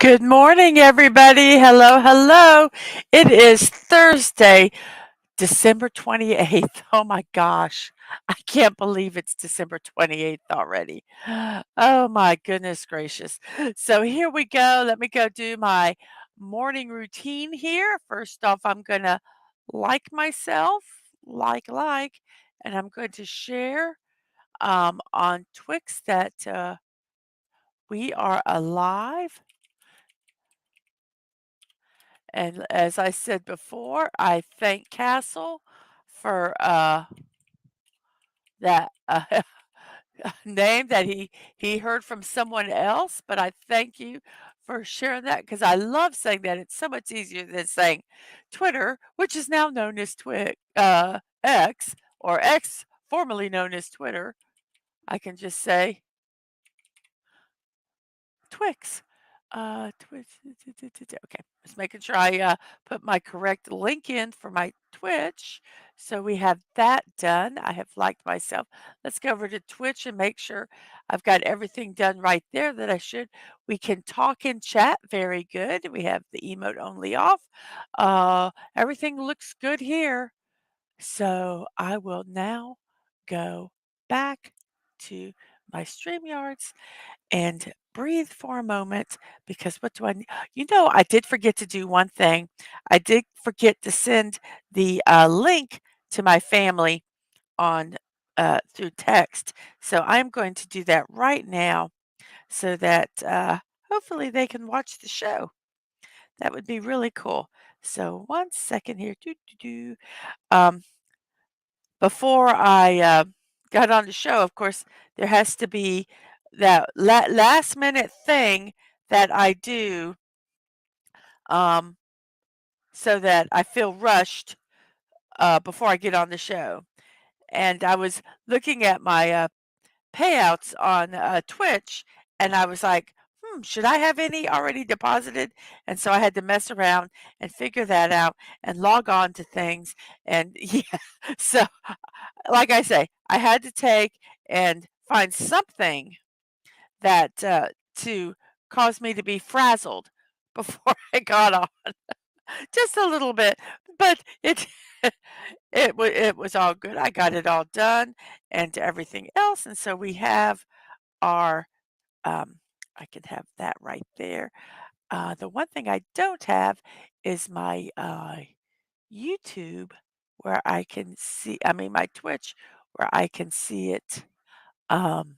Good morning, everybody. Hello, hello. It is Thursday, December 28th. Oh my gosh. I can't believe it's December 28th already. Oh my goodness gracious. So here we go. Let me go do my morning routine here. First off, I'm going to like myself, like, and I'm going to share on Twix that we are alive. And as I said before, I thank Castle for that name that he heard from someone else. But I thank you for sharing that because I love saying that. It's so much easier than saying Twitter, which is now known as X, or X, formerly known as Twitter. I can just say Twix. Twitch. Okay, just making sure I put my correct link in for my Twitch. So we have that done. I have liked myself. Let's go over to Twitch and make sure I've got everything done right there that I should. We can talk and chat. Very good. We have the emote only off. Everything looks good here. So I will now go back to my StreamYards and breathe for a moment because what do I need? I did forget to do one thing. I did forget to send the link to my family on through text. So I'm going to do that right now so that hopefully they can watch the show. That would be really cool. So one second here. Um, Before I got on the show, of course, there has to be that last minute thing that I do um, so that I feel rushed before I get on the show. And I was looking at my payouts on Twitch, and I was like, should I have any already deposited? And so I had to mess around and figure that out and log on to things. And yeah, so like I say, I had to take and find something that to cause me to be frazzled before I got on, just a little bit, but it it was all good. I got it all done and everything else, and so we have our um, I can have that right there. The one thing I don't have is my YouTube where I can see, I mean, my Twitch where I can see it um,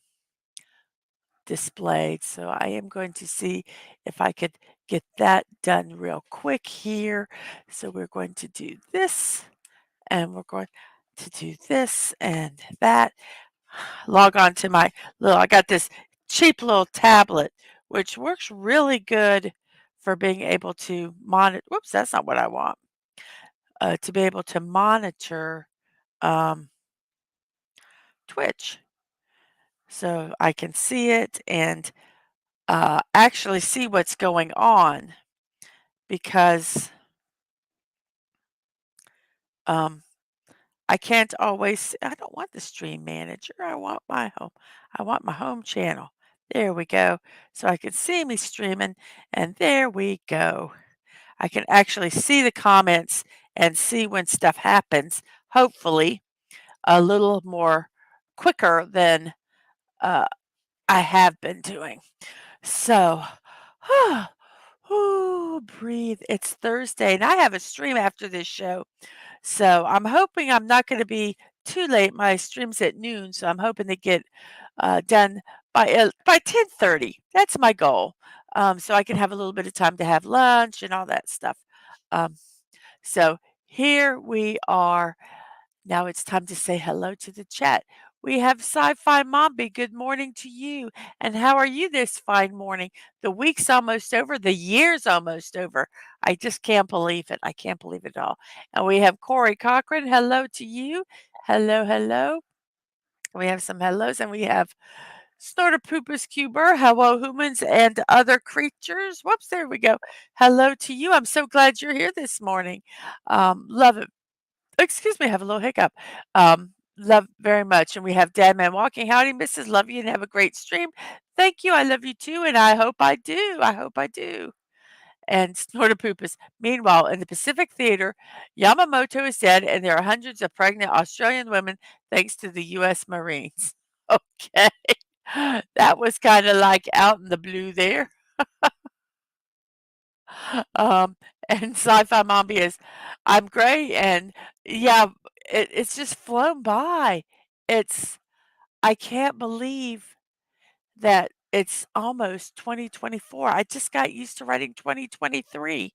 displayed. So I am going to see if I could get that done real quick here. So we're going to do this and we're going to do this and that. Log on to my I got this cheap little tablet, which works really good for being able to monitor. Whoops, that's not what I want. To be able to monitor um, Twitch. So I can see it and actually see what's going on because um, I can't always. I don't want the stream manager. I want my home. I want my home channel. There we go. So I can see me streaming, and there we go. I can actually see the comments and see when stuff happens. Hopefully, a little more quicker than uh, I have been doing. So, breathe. It's Thursday, and I have a stream after this show. So I'm hoping I'm not going to be too late. My stream's at noon, so I'm hoping to get done by 10:30. That's my goal. So I can have a little bit of time to have lunch and all that stuff. Um, so here we are. Now it's time to say hello to the chat. We have Sci-Fi Mombi. Good morning to you. And how are you this fine morning? The week's almost over. The year's almost over. I just can't believe it. I can't believe it all. And we have Corey Cochran. Hello to you. Hello, hello. We have some hellos, and we have Snortopoopas Cuber. Hello, humans and other creatures. Whoops, there we go. Hello to you. I'm so glad you're here this morning. Love it. Excuse me, I have a little hiccup. Love very much, and we have Dadman Walking. Howdy, Mrs. Love you and have a great stream. Thank you. I love you too, and I hope I do. I hope I do. And Snortopoopas. Meanwhile, in the Pacific Theater, Yamamoto is dead, and there are hundreds of pregnant Australian women thanks to the U.S. Marines. Okay. That was kind of like out in the blue there. Um, and Sci-Fi Mommy is, I'm great, and yeah, it's just flown by. It's I can't believe that it's almost 2024. I just got used to writing 2023.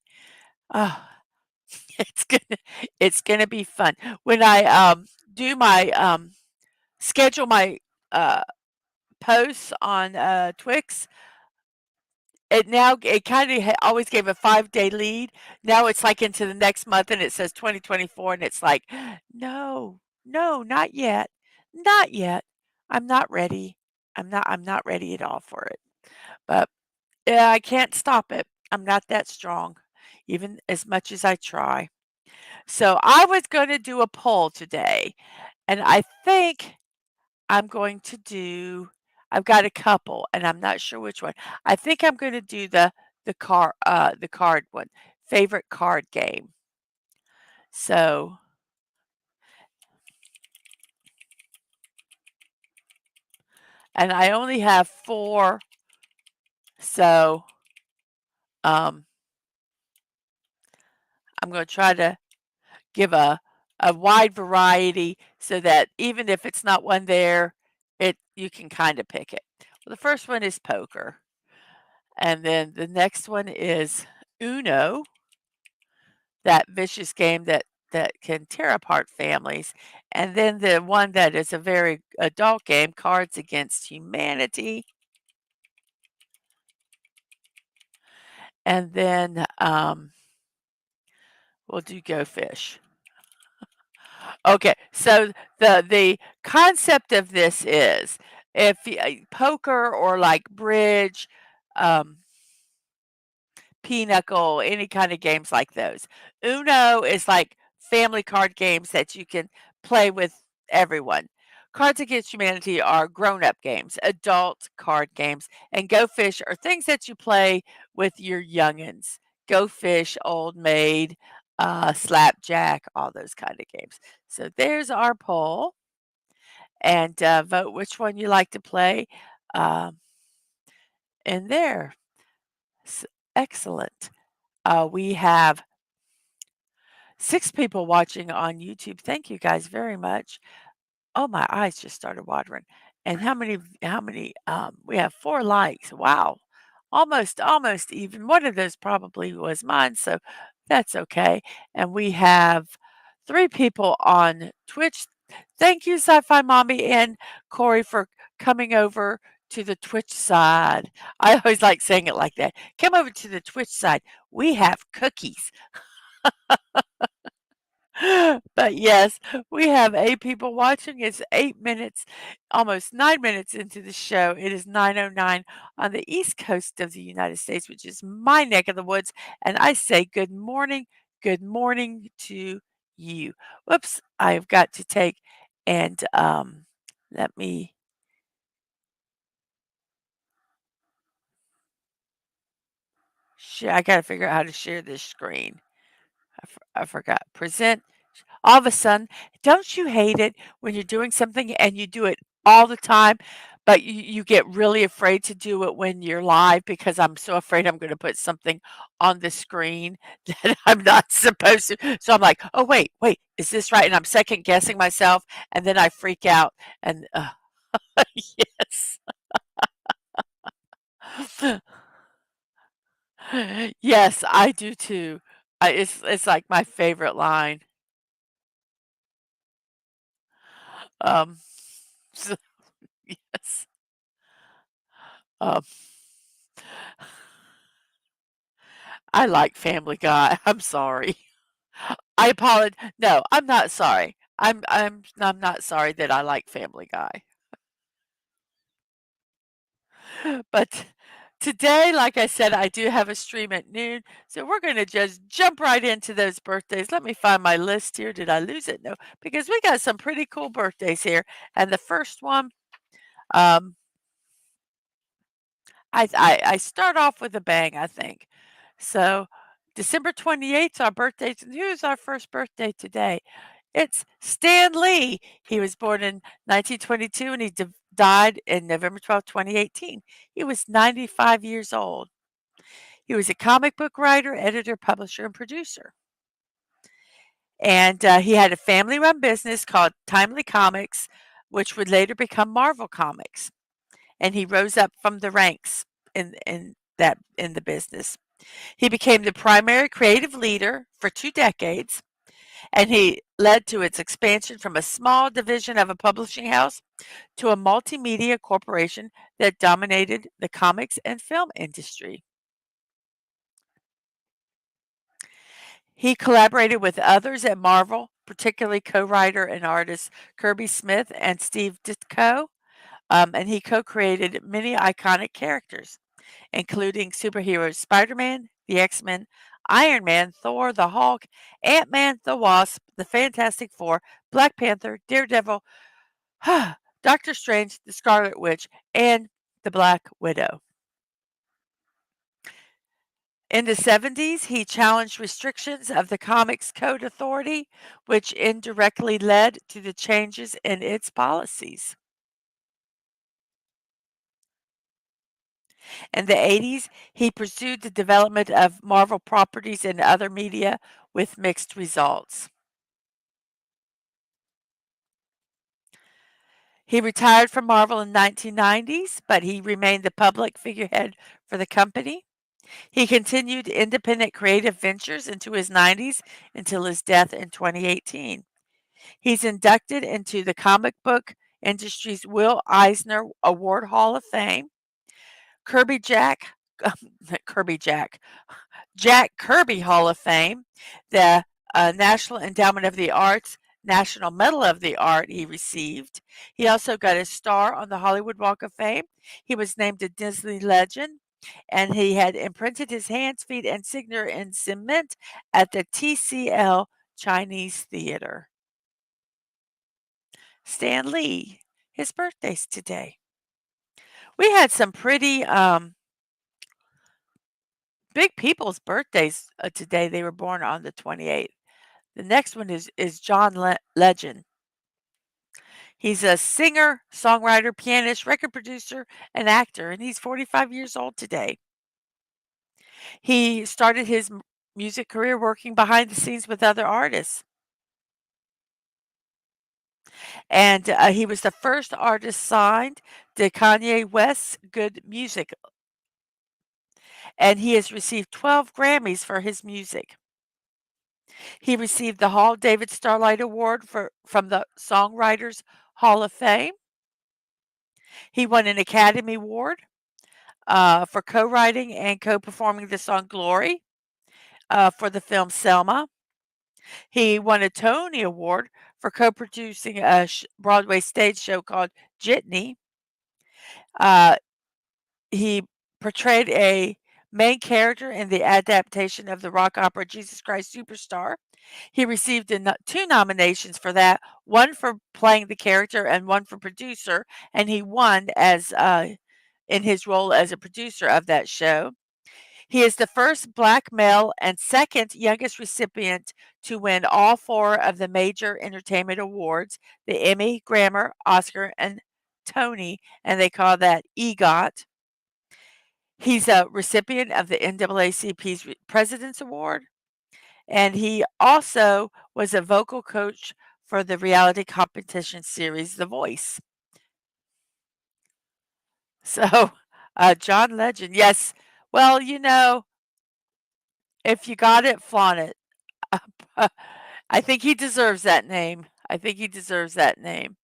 Oh, it's gonna it's gonna be fun. When I, do my, schedule my, uh, posts on, Twix, it kinda always gave a 5-day lead. Now it's, like, into the next month, and it says 2024, and it's like, "No, no, not yet. Not yet. I'm not ready. I'm not ready at all for it." But, yeah, I can't stop it. I'm not that strong, even as much as I try. So, I was gonna do a poll today, and I think I'm going to do I've got a couple, and I'm not sure which one. I think I'm gonna do the card one, favorite card game. So, and I only have 4, so, um, I'm gonna try to give a wide variety so that even if it's not one there, you can kinda pick it. Well, the first one is poker, and then the next one is Uno, that vicious game that can tear apart families, and then the one that is a very adult game, Cards Against Humanity, and then, we'll do Go Fish. Okay, so the concept of this is if poker or like bridge, um, pinochle, any kind of games like those. Uno is like family card games that you can play with everyone. Cards Against Humanity are grown-up games, adult card games, and Go Fish are things that you play with your youngins. Go Fish, Old Maid, Slapjack, all those kind of games. So there's our poll, and vote which one you like to play um, in there. S- Excellent. We have 6 people watching on YouTube. Thank you guys very much. Oh, my eyes just started watering. And we have 4 likes. Wow. Almost even. One of those probably was mine, so that's okay. And we have 3 people on Twitch. Thank you, Sci-Fi Mommy and Corey, for coming over to the Twitch side. I always like saying it like that. Come over to the Twitch side. We have cookies. But yes, we have 8 people watching. It's 8 minutes, almost 9 minutes into the show. It is 9:09 on the East Coast of the United States, which is my neck of the woods, and I say good morning to you. Whoops, I've got to take and, let me share. I gotta figure out how to share this screen. I forgot. Present all of a sudden, don't you hate it when you're doing something and you do it all the time, but you get really afraid to do it when you're live because I'm so afraid I'm gonna put something on the screen that I'm not supposed to. So I'm like, "Oh, wait, is this right?" And I'm second guessing myself, and then I freak out and, yes. Yes, I do too. It's like my favorite line. Um, so yes. Um I like Family Guy. I'm sorry. I apologize. No, I'm not sorry. I'm not sorry that I like Family Guy. But Today, like I said, I do have a stream at noon, so we're gonna just jump right into those birthdays. Let me find my list here. Did I lose it? No, because we got some pretty cool birthdays here. And the first one, um, I start off with a bang, I think. So December 28th, our birthday. Who's our first birthday today? It's Stan Lee. He was born in 1922 and he died in November 12th, 2018. He was 95 years old. He was a comic book writer, editor, publisher, and producer. And he had a family run business called Timely Comics, which would later become Marvel Comics. And he rose up from the ranks in the business. He became the primary creative leader for 2 decades, and he led to its expansion from a small division of a publishing house to a multimedia corporation that dominated the comics and film industry. He collaborated with others at Marvel, particularly co-writer and artist Kirby Smith and Steve Ditko, and he co-created many iconic characters, including superheroes Spider-Man, the X-Men, Iron Man, Thor, the Hulk, Ant-Man, the Wasp, the Fantastic Four, Black Panther, Daredevil, Doctor Strange, the Scarlet Witch, and the Black Widow. In the 70s, he challenged restrictions of the Comics Code Authority, which indirectly led to the changes in its policies. In the 80s, he pursued the development of Marvel properties and other media with mixed results. He retired from Marvel in 1990s, but he remained the public figurehead for the company. He continued independent creative ventures into his 90s until his death in 2018. He's inducted into the comic book industry's Will Eisner Award Hall of Fame. Kirby Jack, Kirby Jack, Jack Kirby Hall of Fame, the National Endowment of the Arts National Medal of the Art he received. He also got a star on the Hollywood Walk of Fame. He was named a Disney legend, and he had imprinted his hands, feet, and signature in cement at the TCL Chinese Theater. Stan Lee, his birthday's today. We had some pretty big people's birthdays today. They were born on the 28th. The next one is John Legend. He's a singer, songwriter, pianist, record producer, and actor, and he's 45 years old today. He started his music career working behind the scenes with other artists. And he was the first artist signed to Kanye West's Good Music. And he has received 12 Grammys for his music. He received the Hall David Starlight Award from the Songwriters Hall of Fame. He won an Academy Award for co-writing and co-performing the song Glory for the film Selma. He won a Tony Award for co-producing a Broadway stage show called Jitney. Uh, he portrayed a main character in the adaptation of the rock opera Jesus Christ Superstar. He received 2 nominations for that, one for playing the character and one for producer, and he won as in his role as a producer of that show. He is the first black male and second youngest recipient to win all 4 of the major entertainment awards, the Emmy, Grammy, Oscar, and Tony, and they call that EGOT. He's a recipient of the NAACP's President's Award, and he also was a vocal coach for the reality competition series The Voice. So, John Legend, yes. Well, if you got it, flaunt it. I think he deserves that name. I think he deserves that name.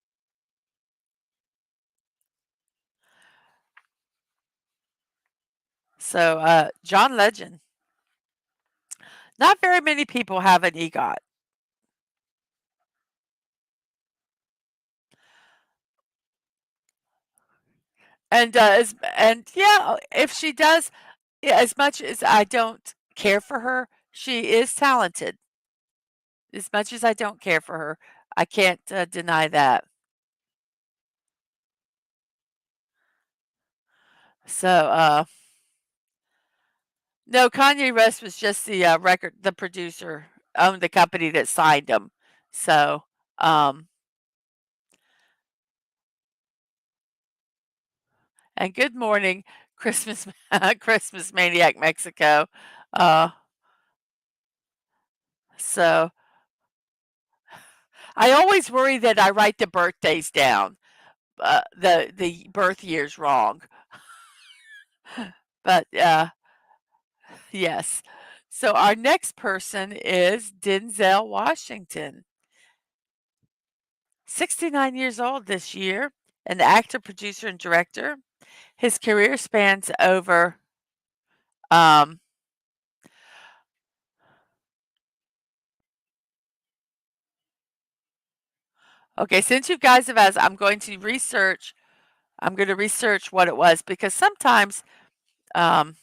So, John Legend. Not very many people have an EGOT. And, yeah, if she does, yeah, as much as I don't care for her, she is talented. As much as I don't care for her, I can't, deny that. So, no, Kanye West was just the producer, owned the company that signed him. So, um and good morning, Christmas Christmas Maniac Mexico. Uh, so I always worry that I write the birthdays down, the birth years wrong. But, yes. So our next person is Denzel Washington, 69 years old this year, an actor, producer, and director. His career spans over, um okay, since you guys have asked, I'm gonna research what it was because sometimes, um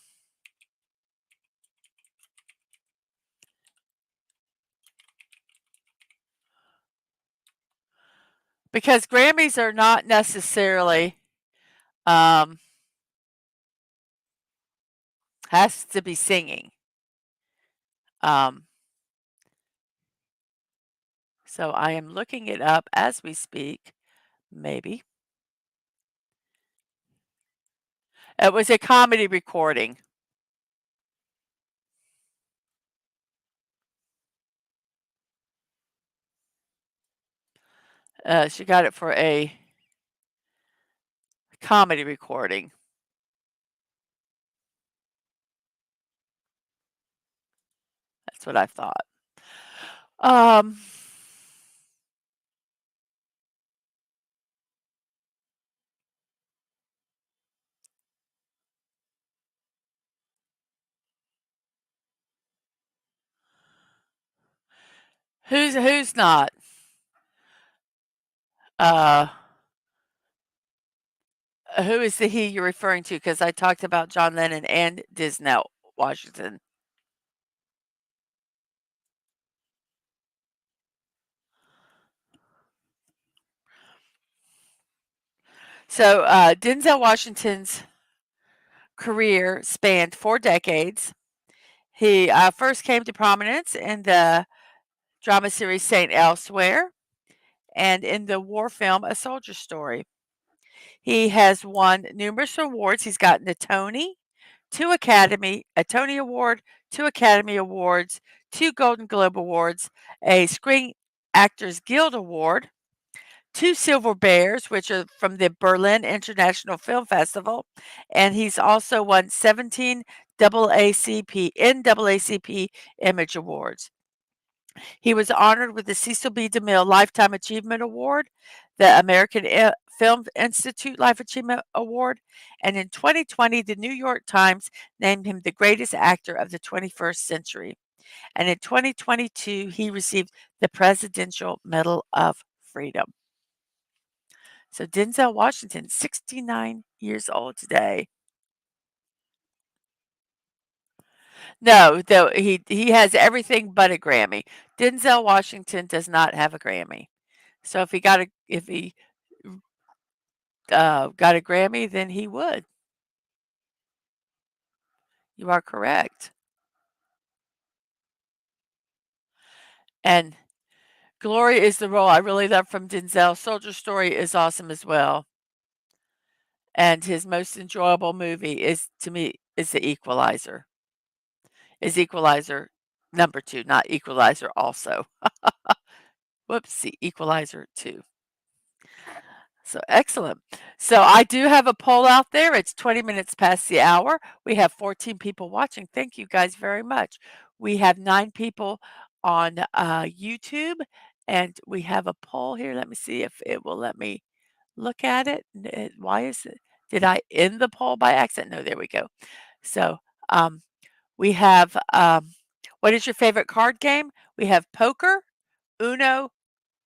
because Grammys are not necessarily, um has to be singing. Um, so I am looking it up as we speak, maybe. It was a comedy recording. She got it for a comedy recording. That's what I thought. Um, who's not? Uh, who is the he you're referring to? Because I talked about John Lennon and Disney Washington. So Denzel Washington's career spanned 4 decades. He first came to prominence in the drama series Saint Elsewhere and in the war film A Soldier Story. He has won numerous awards. He's gotten a Tony Award, 2 Academy Awards, 2 Golden Globe Awards, a Screen Actors Guild Award, 2 Silver Bears, which are from the Berlin International Film Festival, and he's also won 17 NAACP Image Awards. He was honored with the Cecil B. DeMille Lifetime Achievement Award, the American Film Institute Life Achievement Award, and in 2020, the New York Times named him the greatest actor of the 21st century. And in 2022, he received the Presidential Medal of Freedom. So Denzel Washington, 69 years old today. No, though he has everything but a Grammy. Denzel Washington does not have a Grammy. So if he got a Grammy, then he would. You are correct. And Glory is the role I really love from Denzel. Soldier Story is awesome as well. And his most enjoyable movie is to me is The Equalizer. Is Equalizer number 2, not Equalizer also. Whoopsie, Equalizer 2. So excellent. So I do have a poll out there. It's 20 minutes past the hour. We have 14 people watching. Thank you guys very much. We have 9 people on YouTube, and we have a poll here. Let me see if it will let me look at it. Why is it? Did I end the poll by accident? No, there we go. So we have what is your favorite card game? We have poker, Uno,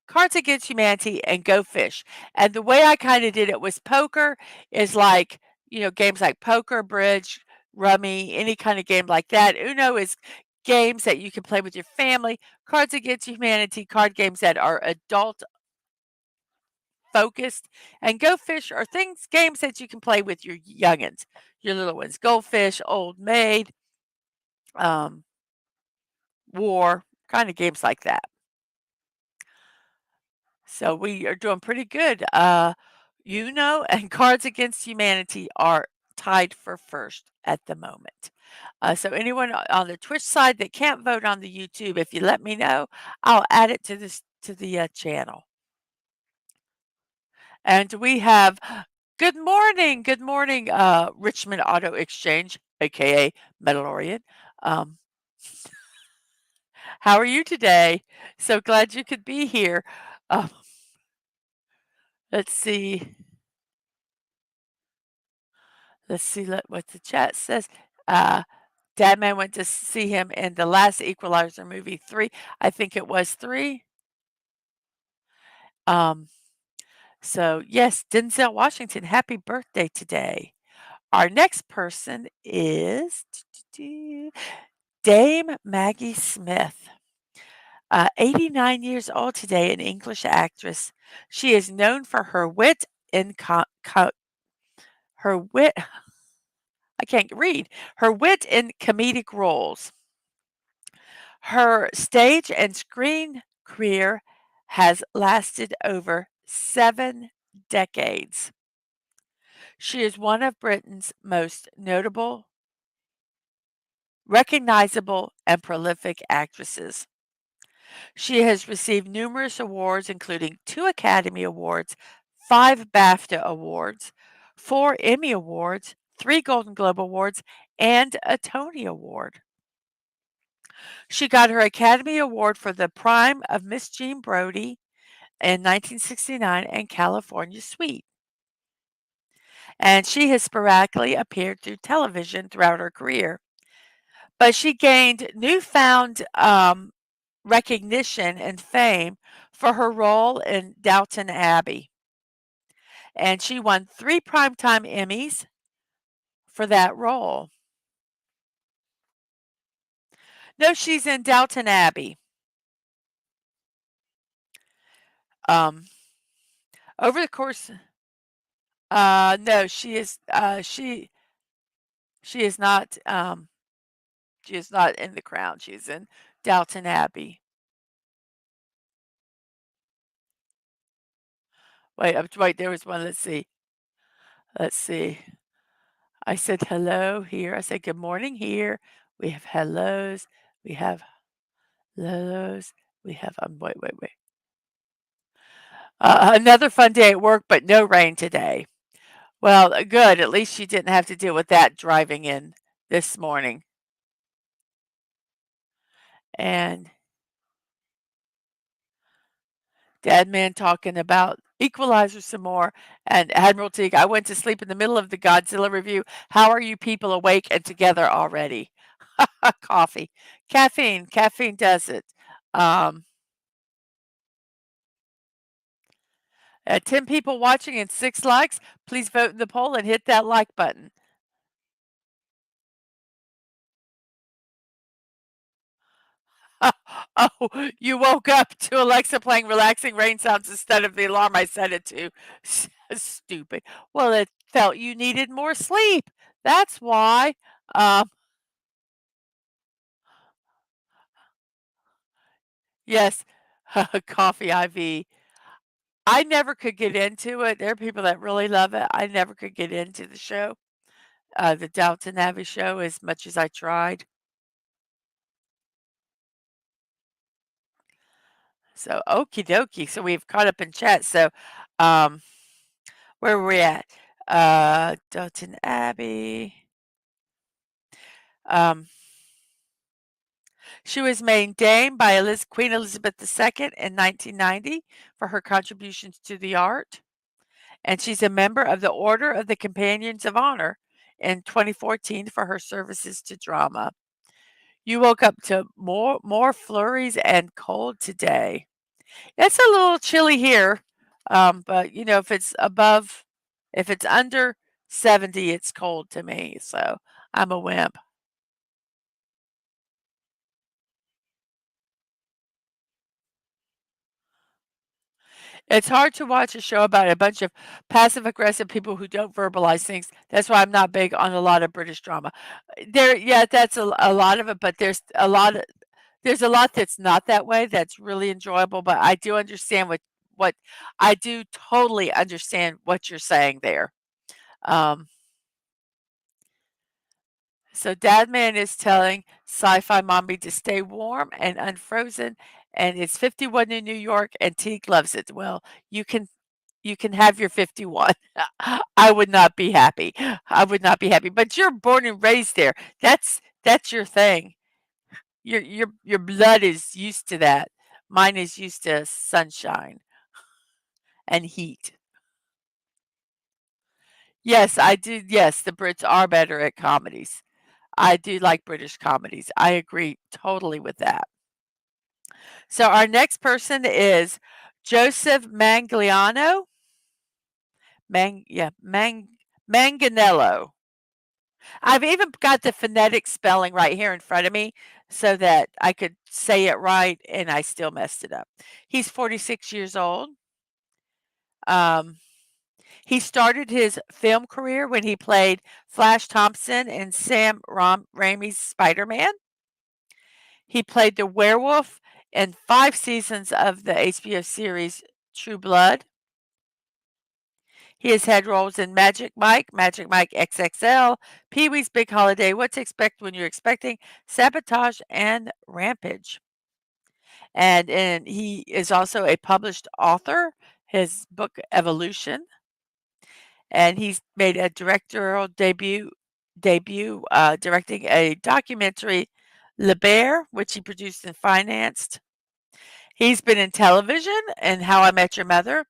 Cards Against Humanity, and Go Fish. And the way I kinda did it was poker is like games like poker, bridge, rummy, any kind of game like that. Uno is games that you can play with your family. Cards Against Humanity, card games that are adult focused, and Go Fish are games that you can play with your youngins, your little ones. Goldfish, Old Maid, um, War, kind of games like that. So we are doing pretty good. And Cards Against Humanity are tied for first at the moment. So anyone on the Twitch side that can't vote on the YouTube, if you let me know, I'll add it to the channel. And we have good morning, Richmond Auto Exchange, aka Metalorian. Um, how are you today? So glad you could be here. Um, let's see. What the chat says. Uh, Dadman went to see him in the last Equalizer movie, 3. I think it was 3. Um, so yes, Denzel Washington, happy birthday today. Our next person is Dame Maggie Smith, 89 years old today, an English actress. She is known for her wit in her wit. I can't read her wit in comedic roles. Her stage and screen career has lasted over 7 decades. She is one of Britain's most notable, recognizable, and prolific actresses. She has received numerous awards, including 2 Academy Awards, 5 BAFTA Awards, 4 Emmy Awards, 3 Golden Globe Awards, and a Tony Award. She got her Academy Award for The Prime of Miss Jean Brodie in 1969 and California Suite. And she has sporadically appeared through television throughout her career. But she gained newfound recognition and fame for her role in Downton Abbey. And she won 3 Primetime Emmys for that role. No, she's in Downton Abbey. Um, over the course, no, she is not. She is not in The Crown. She's in Downton Abbey. Wait. There was one. Let's see. Let's see. I said hello here. I said good morning here. We have hellos. We have hellos. We have wait. Another fun day at work, but no rain today. Well, good. At least you didn't have to deal with that driving in this morning. And Dadman talking about Equalizer some more. And Admiral Teague, I went to sleep in the middle of the Godzilla review. How are you people awake and together already? Coffee. Caffeine. Caffeine does it. Um, 10 people watching and 6 likes. Please vote in the poll and hit that like button. Oh, you woke up to Alexa playing relaxing rain sounds instead of the alarm I set it to. Stupid. Well, it felt you needed more sleep. That's why. Um, yes, coffee IV. I never could get into it. There are people that really love it. I never could get into the show, the Downton Abbey show, as much as I tried. So, okie dokie. So we've caught up in chat. So, um, where were we at? Downton Abbey. Um, she was made Dame by Queen Elizabeth II in 1990 for her contributions to the art. And she's a member of the Order of the Companions of Honor in 2014 for her services to drama. You woke up to more flurries and cold today. It's a little chilly here, but if it's under 70, it's cold to me, so I'm a wimp. It's hard to watch a show about a bunch of passive aggressive people who don't verbalize things. That's why I'm not big on a lot of British drama. There, yeah, that's a lot of it, but there's a lot that's not that way that's really enjoyable, but I do understand what I do totally understand what you're saying there. Um, so Dadman is telling Sci-Fi Mommy to stay warm and unfrozen, and it's 51 in New York, and Teague loves it. Well, you can you can have your 51. I would not be happy. I would not be happy, but you're born and raised there. That's your thing. Your blood is used to that. Mine is used to sunshine and heat. Yes, I do. Yes, the Brits are better at comedies. I do like British comedies. I agree totally with that. So our next person is Joseph Mangliano. Manganello. I've even got the phonetic spelling right here in front of me so that I could say it right, and I still messed it up. He's 46 years old. Um, he started his film career when he played Flash Thompson in Sam Raimi's Spider-Man. He played the werewolf in 5 seasons of the HBO series True Blood. He has had roles in Magic Mike XXL, Pee-wee's Big Holiday, What to Expect When You're Expecting, Sabotage, and Rampage. And he is also a published author. His book Evolution, and he's made a directorial debut directing a documentary, Le Bear, which he produced and financed. He's been in television and How I Met Your Mother,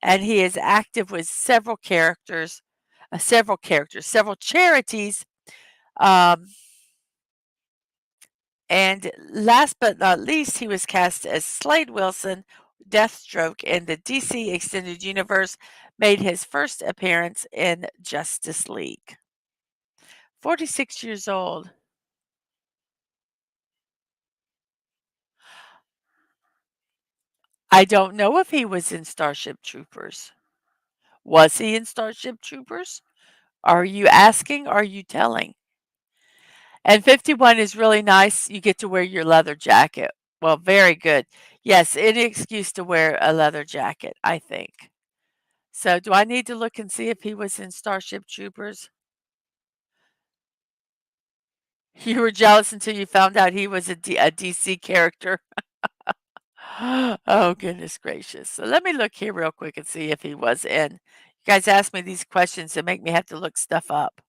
and he is active with several charities. Um, and last but not least, he was cast as Slade Wilson, Deathstroke in the DC Extended Universe, made his first appearance in Justice League. 46 years old. I don't know if he was in Starship Troopers. Was he in Starship Troopers? Are you asking? Are you telling? And 51 is really nice. You get to wear your leather jacket. Well, very good. Yes, any excuse to wear a leather jacket, I think. So, do I need to look and see if he was in Starship Troopers? You were jealous until you found out he was a DC character. Oh, goodness gracious. So, let me look here real quick and see if he was in. You guys ask me these questions that make me have to look stuff up.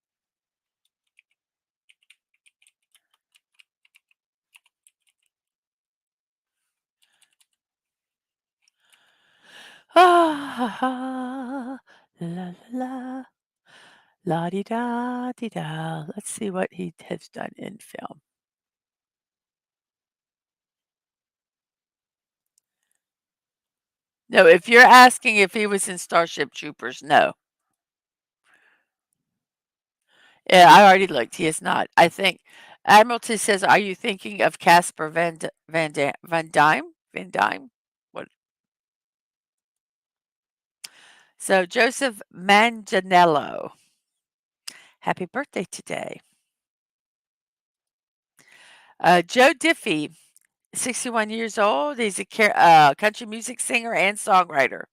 Ah, la la la. La di da di da. Let's see what he has done in film. No, if you're asking if he was in Starship Troopers, no. Yeah, I already looked. He is not. I think Admiralty says, "Are you thinking of Casper Van Dime? Van Dime? What?" So Joseph Manganiello. Happy birthday today. Joe Diffie, 61 years old. He's a country music singer and songwriter.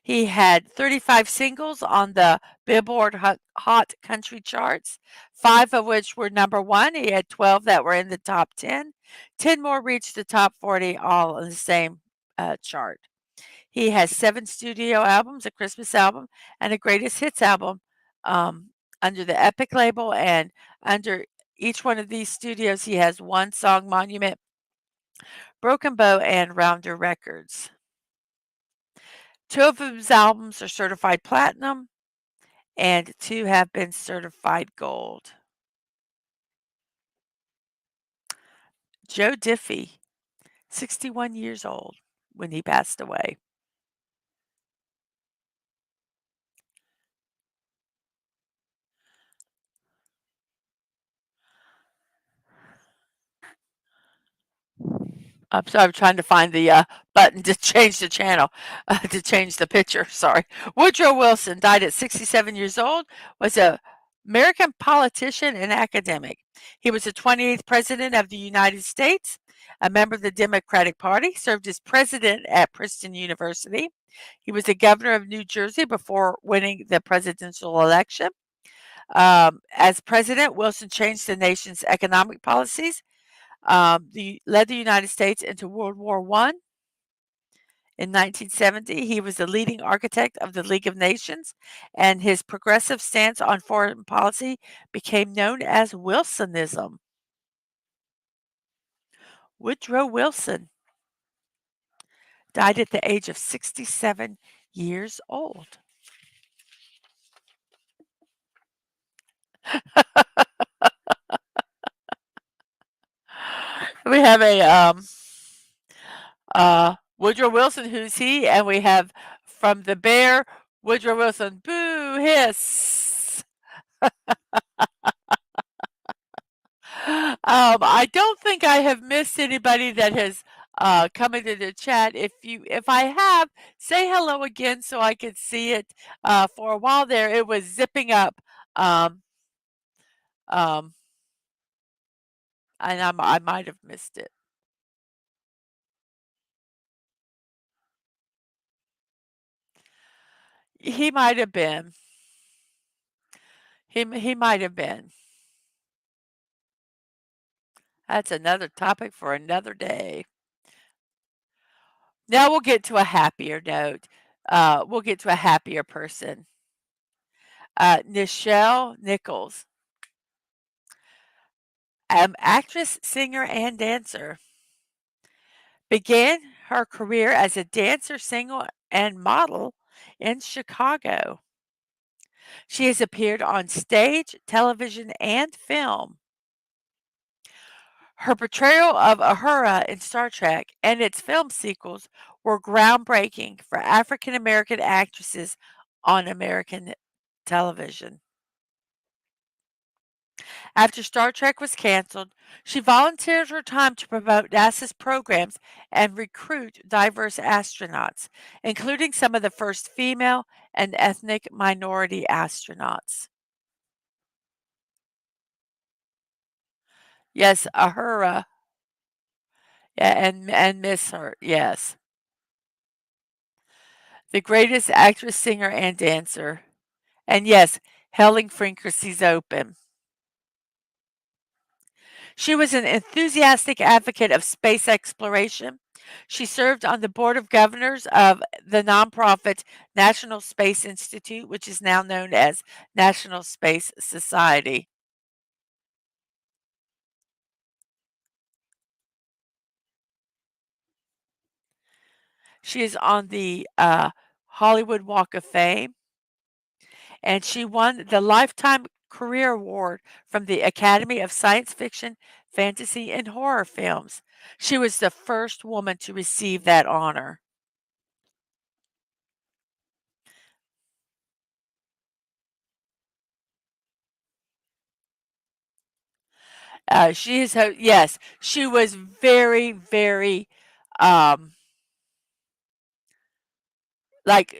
He had 35 singles on the Billboard Hot Country charts, 5 of which were number 1. He had 12 that were in the top 10. 10 more reached the top 40, all on the same chart. He has 7 studio albums, a Christmas album, and a greatest hits album under the Epic label. And under each one of these studios, he has one song monument, Broken Bow, and Rounder Records. 2 of his albums are certified platinum, and 2 have been certified gold. Joe Diffie, 61 years old when he passed away. So I'm trying to find the button to change the channel, to change the picture. Sorry. Woodrow Wilson died at 67 years old, was a American politician and academic. He was the 28th president of the United States, a member of the Democratic Party, served as president at Princeton University. He was the governor of New Jersey before winning the presidential election. As president, Wilson changed the nation's economic policies, led the United States into World War I. In 1970, he was the leading architect of the League of Nations, and his progressive stance on foreign policy became known as Wilsonism. Woodrow Wilson died at the age of 67 years old. We have a Woodrow Wilson, who's he? And we have from the bear, Woodrow Wilson, boo, hiss. I don't think I have missed anybody that has come into the chat. If I have, say hello again so I can see it. For a while there, it was zipping up, um, um, and I might have missed it. He might have been. He might have been. That's another topic for another day. Now we'll get to a happier note. We'll get to a happier person. Nichelle Nichols, actress, singer, and dancer, began her career as a dancer, singer, and model in Chicago. She has appeared on stage, television, and film. Her portrayal of Uhura in Star Trek and its film sequels were groundbreaking for African American actresses on American television. After Star Trek was canceled, she volunteered her time to promote NASA's programs and recruit diverse astronauts, including some of the first female and ethnic minority astronauts. Yes, Uhura. Yeah, and miss her. Yes. The greatest actress, singer, and dancer. And yes, Helen Frequencies Open. She was an enthusiastic advocate of space exploration. She served on the board of governors of the nonprofit National Space Institute, which is now known as National Space Society. She is on the Hollywood Walk of Fame, and she won the Lifetime Career Award from the Academy of Science Fiction, Fantasy, and Horror Films. She was the first woman to receive that honor. She is yes, she was very, very, um, like,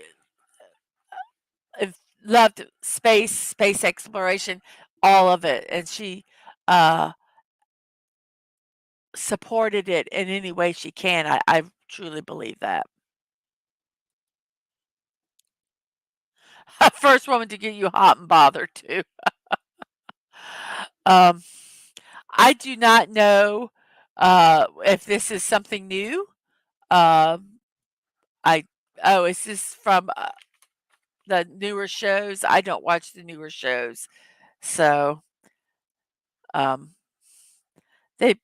loved space exploration, all of it, and she, uh, supported it in any way she can. I truly believe that. First woman to get you hot and bothered too. Um, I do not know, if this is something new. Um, I oh, is this from, the newer shows? I don't watch the newer shows, so, um, they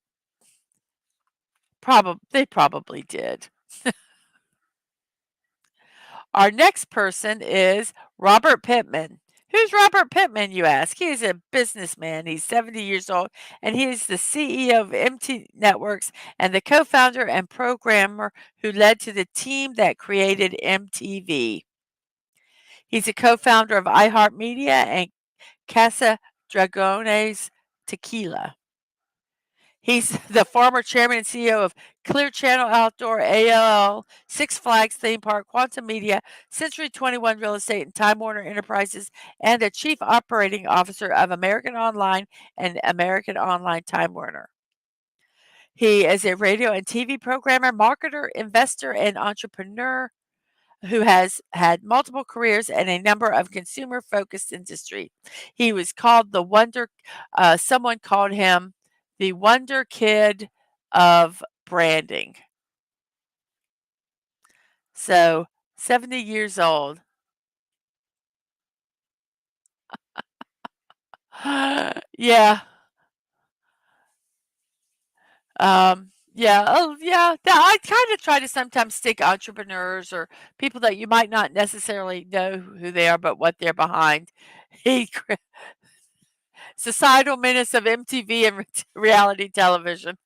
they probably did. Our next person is Robert Pittman. Who's Robert Pittman, you ask? He is a businessman. He's 70 years old, and he is the CEO of MT Networks and the co-founder and programmer who led to the team that created MTV. He's a co-founder of iHeartMedia and Casa Dragones Tequila. He's the former chairman and CEO of Clear Channel Outdoor, ALL, Six Flags Theme Park, Quantum Media, Century 21 Real Estate, and Time Warner Enterprises, and the chief operating officer of American Online and American Online Time Warner. He is a radio and TV programmer, marketer, investor, and entrepreneur who has had multiple careers in a number of consumer-focused industry. He was called the Wonder someone called him the Wonder Kid of branding. So, 70 years old. Yeah. Yeah, oh, yeah, I kinda try to sometimes stick entrepreneurs or people that you might not necessarily know who they are, but what they're behind. He cr Societal menace of MTV and reality television.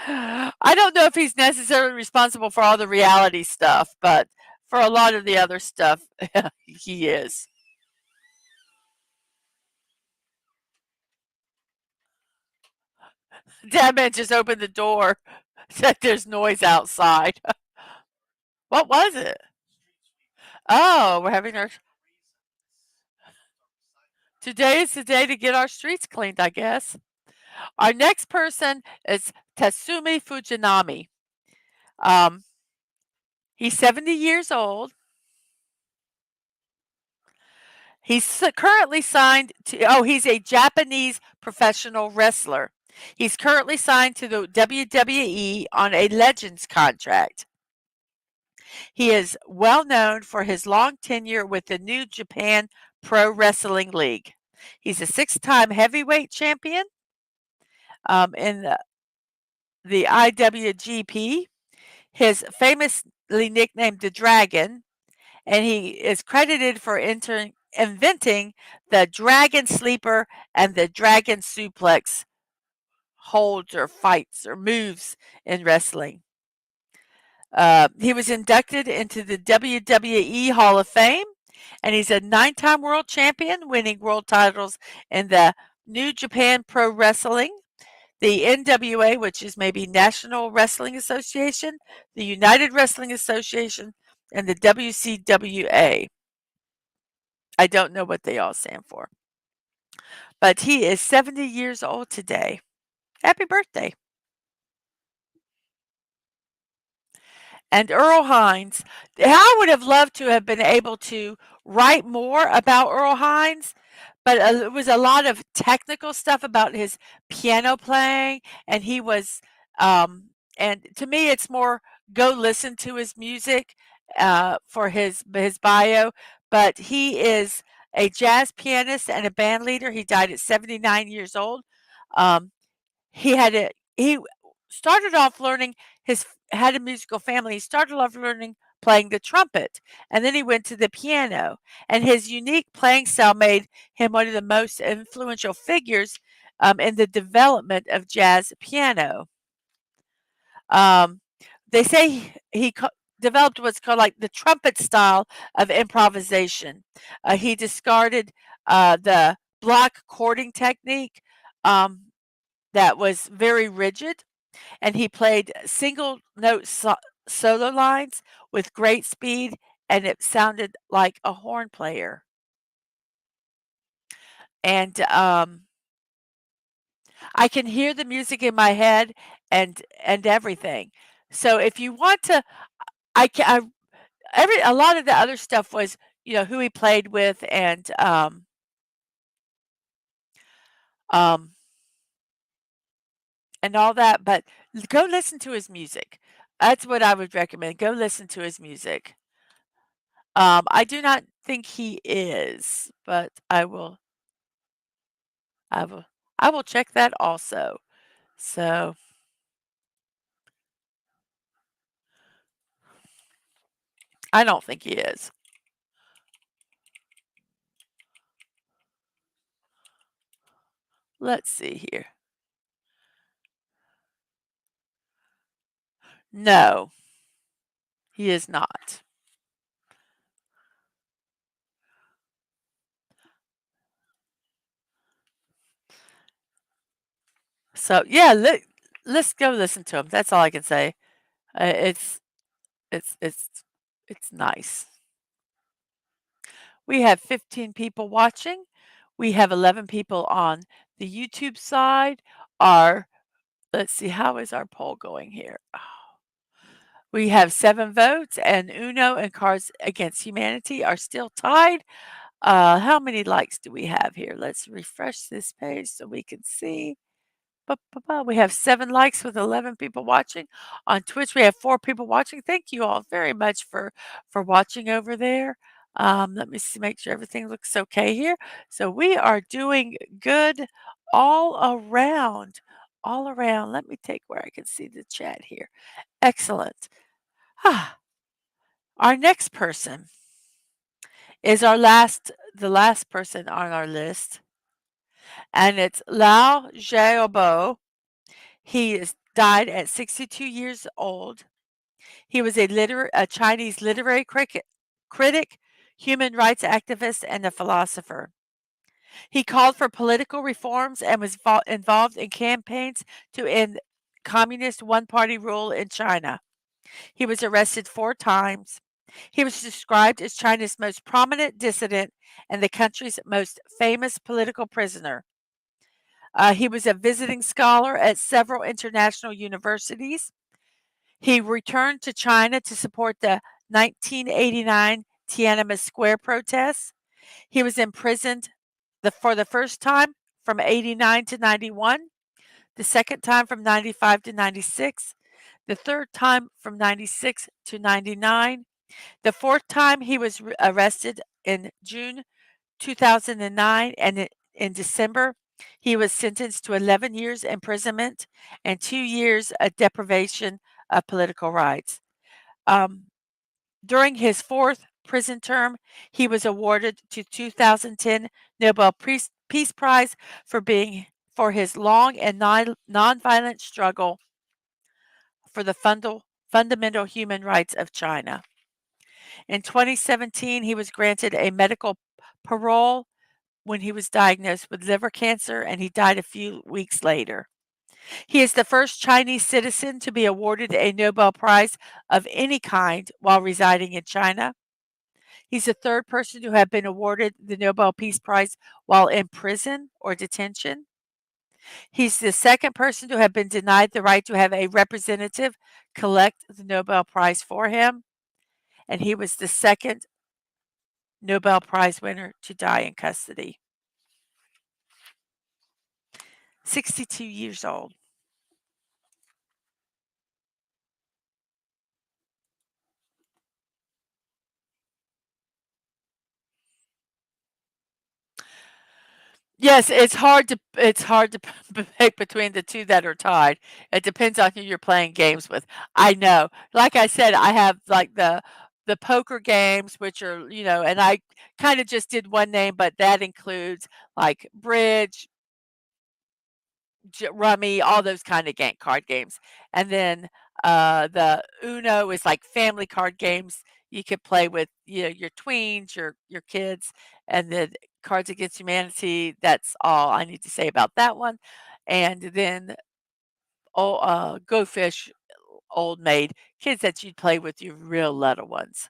I don't know if he's necessarily responsible for all the reality stuff, but for a lot of the other stuff, he is. Dadman just opened the door, said there's noise outside. What was it? Oh, we're having our today is the day to get our streets cleaned, I guess. Our next person is Tatsumi Fujinami. Um, he's 70 years old. He's currently signed to, oh, he's a Japanese professional wrestler. He's currently signed to the WWE on a Legends contract. He is well known for his long tenure with the New Japan Pro Wrestling League. He's a six-time heavyweight champion in the IWGP. His famously nicknamed the Dragon, and he is credited for inventing the Dragon Sleeper and the Dragon Suplex holds or fights or moves in wrestling. He was inducted into the WWE Hall of Fame, and he's a nine-time world champion, winning world titles in the New Japan Pro Wrestling, the NWA, which is maybe National Wrestling Association, the United Wrestling Association, and the WCWA. I don't know what they all stand for. But he is 70 years old today. Happy birthday. And Earl Hines, I would have loved to have been able to write more about Earl Hines, but it was a lot of technical stuff about his piano playing, and he was, and to me, it's more go listen to his music for his bio. But he is a jazz pianist and a band leader. He died at 79 years old. Um, he started off learning his had a musical family. He started off learning playing the trumpet, and then he went to the piano, and his unique playing style made him one of the most influential figures, in the development of jazz piano. Um, they say developed what's called, like, the trumpet style of improvisation. He discarded, the block chording technique, that was very rigid, and he played single note solo lines with great speed, and it sounded like a horn player. And I can hear the music in my head and everything. So if you want to, I can. Every a lot of the other stuff was, who he played with um, and all that. But go listen to his music. That's what I would recommend. Go listen to his music. I do not think he is, but I will I will check that also. So, I don't think he is. Let's see here. No, he is not. So, yeah, let's go listen to them. That's all I can say. It's it's it's it's nice. We have 15 people watching. We have 11 people on the YouTube side. Our Let's see, how is our poll going here? We have 7 votes, and Uno and Cards Against Humanity are still tied. How many likes do we have here? Let's refresh this page so we can see. We have 7 likes with 11 people watching. On Twitch, we have 4 people watching. Thank you all very much for watching over there. Let me see, make sure everything looks okay here. So we are doing good all around. All around. Let me take where I can see the chat here. Excellent. Ah, our next person is the last person on our list, and it's Lao Xiaobo. He is died at 62 years old. He was a Chinese literary critic, human rights activist, and a philosopher. He called for political reforms and was involved in campaigns to end communist one-party rule in China. He was arrested 4 times. He was described as China's most prominent dissident and the country's most famous political prisoner. He was a visiting scholar at several international universities. He returned to China to support the 1989 Tiananmen Square protests. He was imprisoned for the first time from 89 to 91, the second time from 95 to 96, the third time from 96 to 99. The fourth time he was arrested in June 2009, and in December, he was sentenced to 11 years imprisonment and 2 years of deprivation of political rights. Um, During his fourth prison term, he was awarded the 2010 Nobel Peace Prize for his long and nonviolent struggle for the fundamental human rights of China. In 2017, he was granted a medical parole when he was diagnosed with liver cancer, and he died a few weeks later. He is the first Chinese citizen to be awarded a Nobel Prize of any kind while residing in China. He's the third person to have been awarded the Nobel Peace Prize while in prison or detention. He's the second person to have been denied the right to have a representative collect the Nobel Prize for him. And he was the second Nobel Prize winner to die in custody. 62 years old. Yes, it's hard to pick between the 2 that are tied. It depends on who you're playing games with. I know. Like I said, I have, like, the poker games, which are, and I kinda just did one name, but that includes, like, bridge, rummy, all those kinda card games. And then, the Uno is like family card games you could play with, your tweens, your kids, and then Cards Against Humanity, that's all I need to say about that one. And then, Go Fish, Old Maid, kids that you'd play with your real little ones.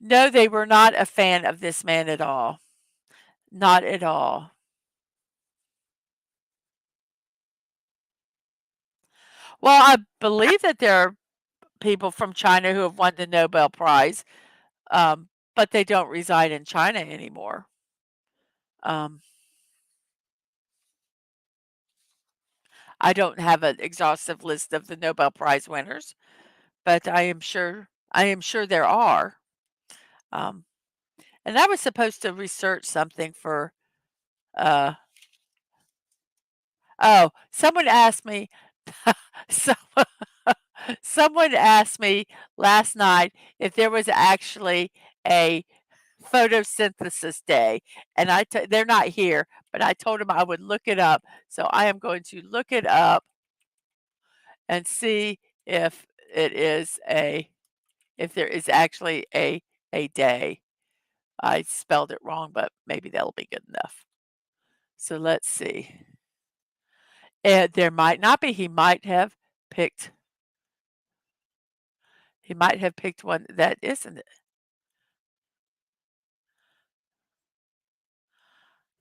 No, they were not a fan of this man at all. Not at all. Well, I believe that there are people from China who have won the Nobel Prize, but they don't reside in China anymore. Um, I don't have an exhaustive list of the Nobel Prize winners, but I am sure there are. Um, and I was supposed to research something for uh someone asked me so someone asked me last night if there was actually a photosynthesis day, and they're not here, but I told them I would look it up. So I am going to look it up and see if it is a if there is actually a day. I spelled it wrong, but maybe that'll be good enough. So let's see. There might not be. Picked he might have picked one that isn't.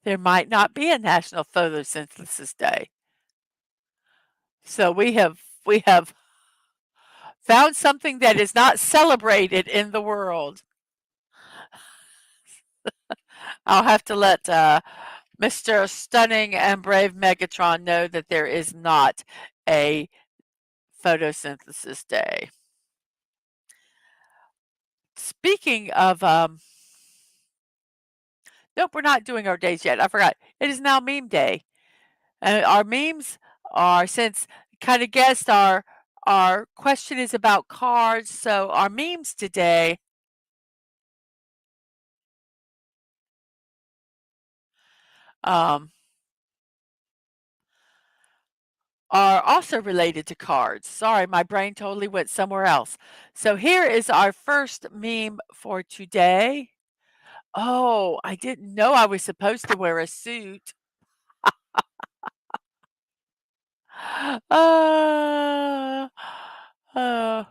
There might not be a National Photosynthesis Day. So we have found something that is not celebrated in the world. I'll have to let Mr. Stunning and Brave Megatron know that there is not a photosynthesis day. Speaking of, nope, we're not doing our days yet. I forgot. It is now meme day. Our memes are, since kind of guessed, our question is about cards. So our memes today um, are also related to cards. Sorry, my brain totally went somewhere else. So here is our first meme for today. Oh, I didn't know I was supposed to wear a suit. Uh, uh,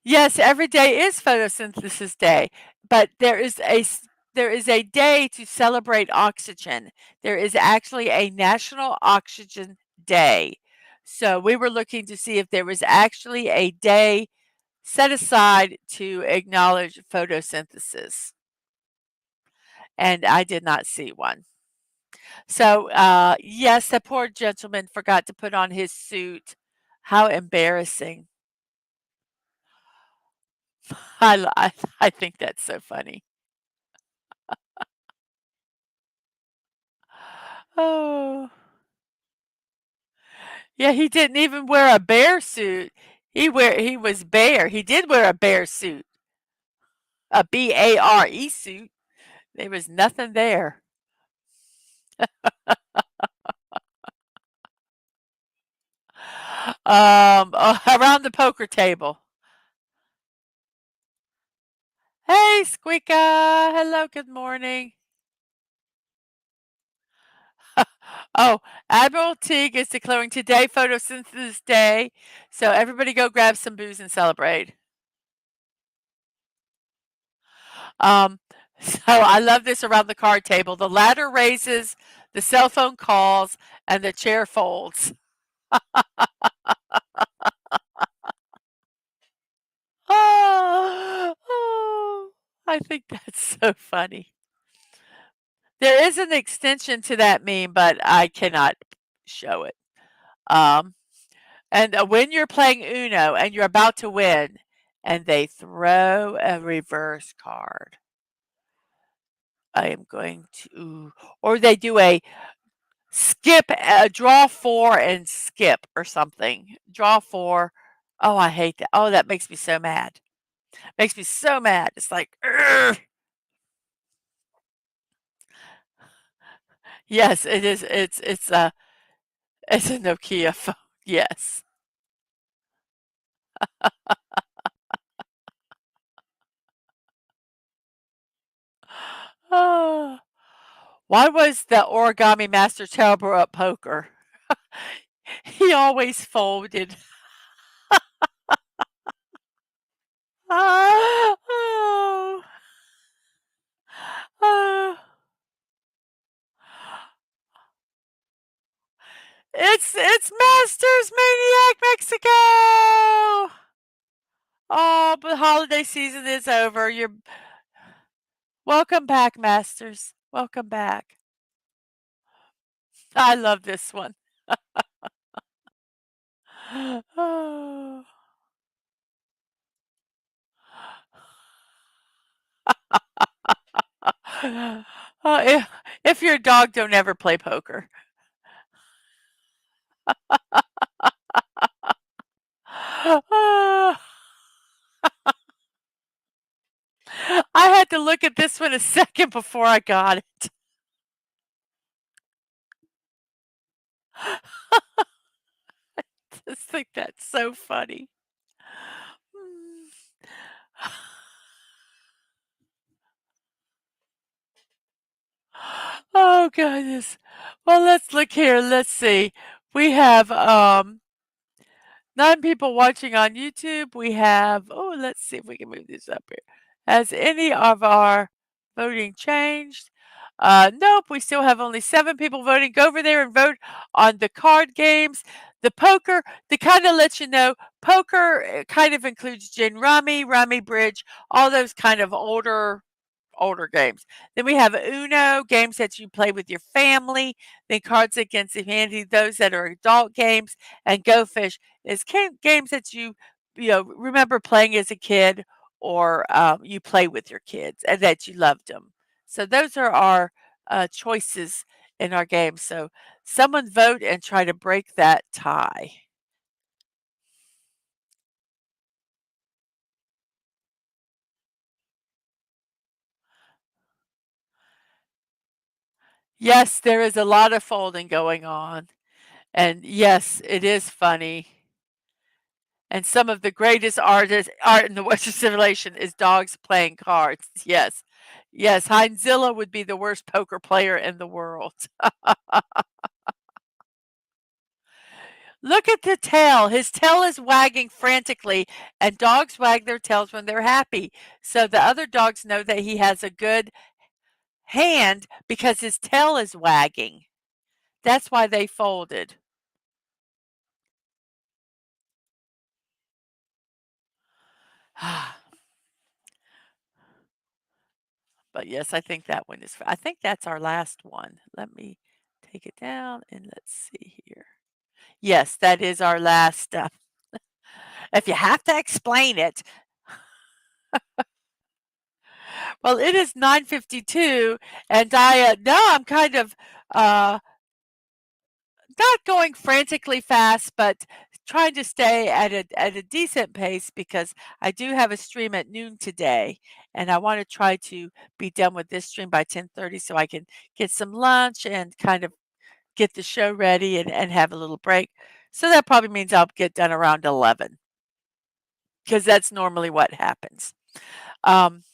yes, every day is photosynthesis day, but there is a day to celebrate oxygen. There is actually a National Oxygen Day. So we were looking to see if there was actually a day set aside to acknowledge photosynthesis, and I did not see one. So, yes, the poor gentleman forgot to put on his suit. How embarrassing. I think that's so funny. Oh. Yeah, he didn't even wear a bear suit. He was bare. He did wear a bear suit, a BARE suit. There was nothing there. Around the poker table. Hey, Squeaka. Hello, good morning. Oh, Admiral Teague is declaring today photosynthesis day. So everybody go grab some booze and celebrate. Um, so I love this around the card table. The ladder raises, the cell phone calls, and the chair folds. Oh, oh, I think that's so funny. There is an extension to that meme, but I cannot show it. Um, and when you're playing Uno and you're about to win, and they throw a reverse card, I am going to, or they do a skip, draw four and skip or something. Draw four. Oh, I hate that. Oh, that makes me so mad. Makes me so mad. It's like, "Ugh." Yes, it is. It's a Nokia phone. Yes. Ah. Why was the origami master terrible at poker? He always folded. Ah, oh, ah. It's Masters Maniac Mexico. Oh, but holiday season is over. You're welcome back, Masters. Welcome back. I love this one. Oh. If your dog don't ever play poker. I had to look at this one a second before I got it. Just think that's so funny. Oh goodness. Well, let's look here. Let's see. We have 9 people watching on YouTube. We have, oh, let's see if we can move this up here. Has any of our voting changed? Nope, we still have only 7 people voting. Go over there and vote on the card games. The poker, to kind of let you know, poker kind of includes gin rummy, rummy bridge, all those kind of older games. Then we have Uno, games that you play with your family. Then Cards Against Humanity, those that are adult games. And Go Fish is games that you remember playing as a kid or you play with your kids and that you loved them. So those are our choices in our games. So someone vote and try to break that tie. Yes, there is a lot of folding going on. And yes, it is funny. And some of the greatest art in the Western civilization is dogs playing cards. Yes. Yes, Heinzilla would be the worst poker player in the world. Look at the tail. His tail is wagging frantically, and dogs wag their tails when they're happy. So the other dogs know that he has a good hand because his tail is wagging. That's why they folded. But yes, I think that one is I think that's our last one. Let me take it down and let's see here. Yes, that is our last, if you have to explain it. Well, it is 9:52 and now I'm kind of, uh, not going frantically fast, but trying to stay at a decent pace because I do have a stream at noon today, and I wanna try to be done with this stream by 10:30 so I can get some lunch and kind of get the show ready and have a little break. So that probably means I'll get done around 11 because that's normally what happens. Um,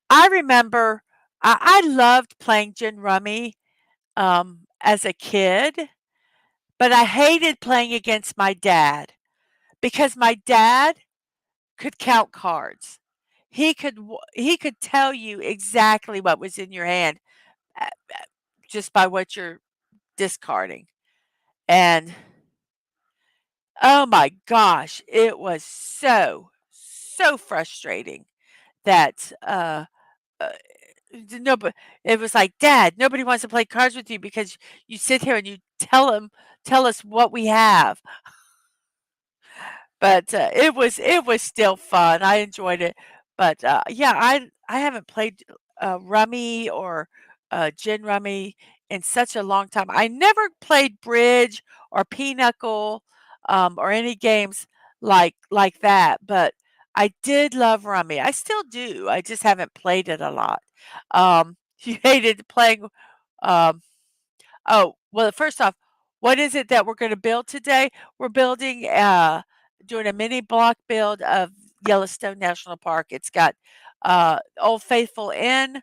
I remember I loved playing gin rummy as a kid, but I hated playing against my dad because my dad could count cards. He could tell you exactly what was in your hand uh, uh, just by what you're discarding. And oh my gosh, it was so frustrating that, uh, no, but it was like, "Dad, nobody wants to play cards with you because you sit here and you tell us what we have." But, it was still fun, I enjoyed it, but, yeah, I haven't played, rummy or, gin rummy in such a long time. I never played bridge or pinochle, or any games like that, but I did love rummy. I still do, I just haven't played it a lot. You hated playing, um oh, well, first off, what is it that we're gonna build today? We're building, doing a mini block build of Yellowstone National Park. It's got, Old Faithful Inn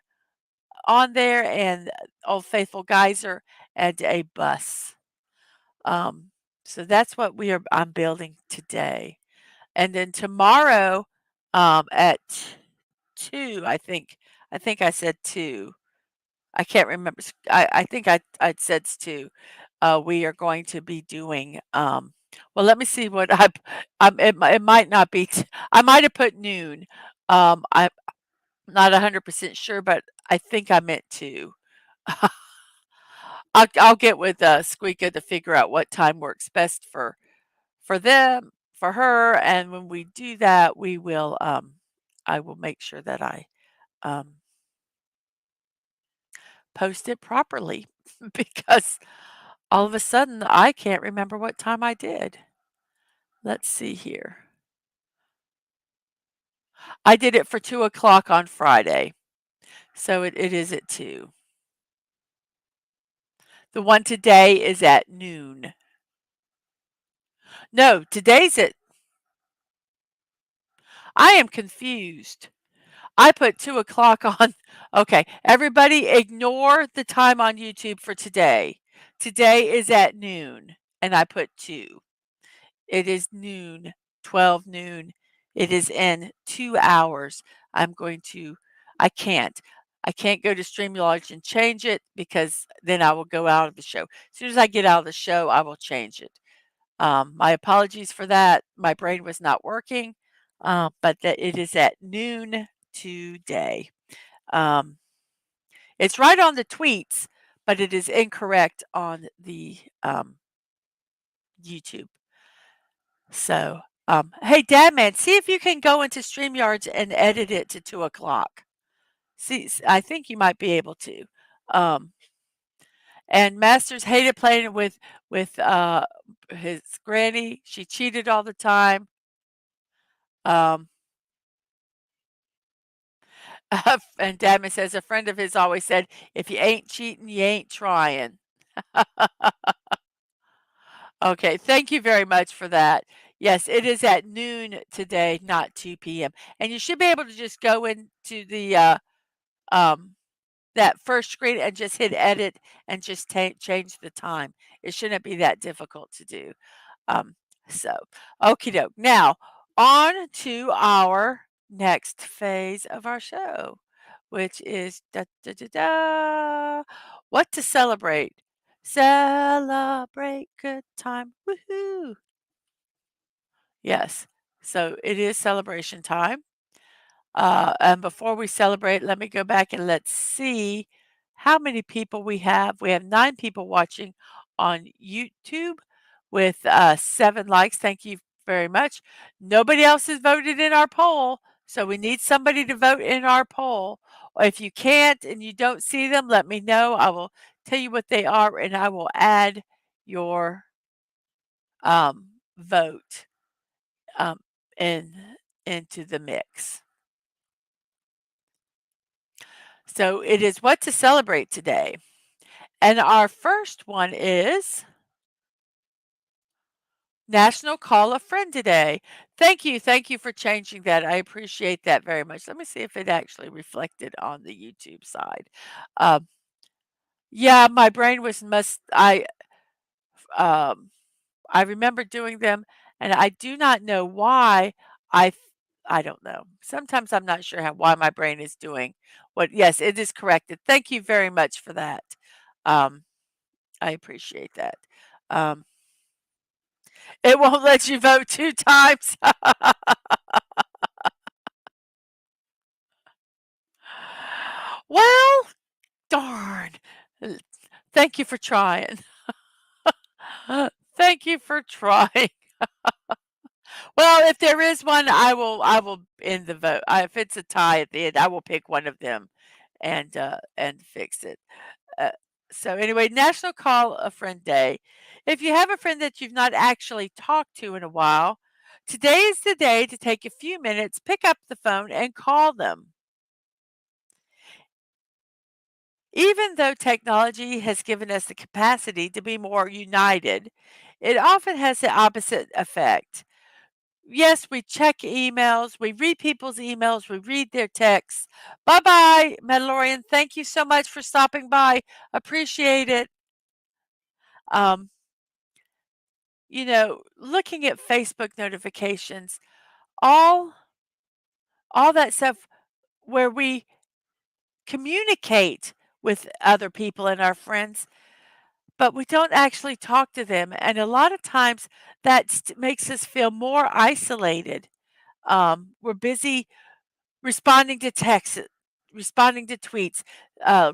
on there and Old Faithful Geyser and a bus. Um, so that's what I'm building today. And then tomorrow, at 2, I think I said 2. I can't remember. I think I'd said s 2. We are going to be doing, well, let me see what it might not be I might have put noon. I'm not 100% sure, but I think I meant 2. I'll get with, Squeaka to figure out what time works best for them, for her, and when we do that, I will make sure that I, um, post it properly because all of a sudden, I can't remember what time I did. Let's see here. I did it for 2 o'clock on Friday, so it is at 2. The one today is at noon. No, today's at I am confused. I put 2 o'clock on. Okay, everybody ignore the time on YouTube for today. Today is at noon, and I put 2. It is noon, 12 noon. It is in 2 hours. I'm going to I can't. I can't go to StreamYard and change it because then I will go out of the show. As soon as I get out of the show, I will change it. My apologies for that. My brain was not working, but that it is at noon today. Um, it's right on the tweets, but it is incorrect on the YouTube. So, hey, Dadman, see if you can go into StreamYards and edit it to 2 o'clock. See, I think you might be able to. Um, and Masters hated playing with his granny. She cheated all the time. Um, and Dadman says a friend of his always said, "If you ain't cheating, you ain't trying." Okay, thank you very much for that. Yes, it is at noon today, not 2 p.m. And you should be able to just go into the um, that first screen and just hit edit and just change the time. It shouldn't be that difficult to do. Um, so, okie doke. Now, on to our next phase of our show, which is da, da, da, da, what to celebrate. Celebrate good time. Woohoo! Yes. So it is celebration time. And before we celebrate, let me go back and let's see how many people we have. We have 9 people watching on YouTube with 7 likes. Thank you very much. Nobody else has voted in our poll, so we need somebody to vote in our poll. If you can't and you don't see them, let me know. I will tell you what they are and I will add your vote um, in into the mix. So it is what to celebrate today. And our first one is National Call a Friend Today. Thank you. Thank you for changing that. I appreciate that very much. Let me see if it actually reflected on the YouTube side. Um, yeah, my brain was um, I remember doing them and I do not know why I th- I don't know. Sometimes I'm not sure why my brain is doing what. Yes, it is corrected. Thank you very much for that. Um, I appreciate that. Um, it won't let you vote 2 times. Well, darn. L Thank you for trying. Thank you for trying. Well, if there is one, I will end the vote. If it's a tie at the end, I will pick one of them and fix it. Uh, so anyway, National Call a Friend Day. If you have a friend that you've not actually talked to in a while, today is the day to take a few minutes, pick up the phone, and call them. Even though technology has given us the capacity to be more united, it often has the opposite effect. Yes, we check emails, we read people's emails, we read their texts. Bye bye, Mandalorian. Thank you so much for stopping by. Appreciate it. Um, looking at Facebook notifications, all all that stuff where we communicate with other people and our friends, but we don't actually talk to them. And a lot of times that makes us feel more isolated. We're busy responding to texts, responding to tweets,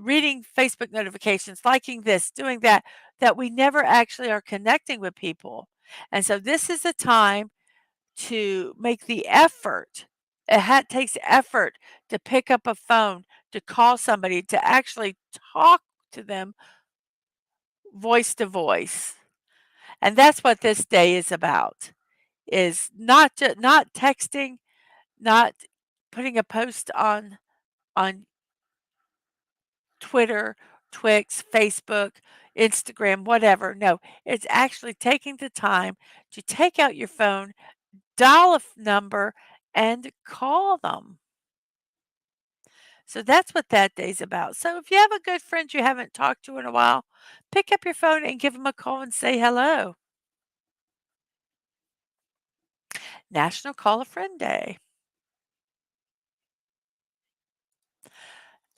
reading Facebook notifications, liking this, doing that, that we never actually are connecting with people. And so this is a time to make the effort. Takes effort to pick up a phone, to call somebody, to actually talk to them voice to voice. And that's what this day is about. Is not texting, not putting a post on Twitter, Twix, Facebook, Instagram, whatever. No, it's actually taking the time to take out your phone, dial a number, and call them. So that's what that day's about. So if you have a good friend you haven't talked to in a while, pick up your phone and give them a call and say hello. National Call a Friend Day.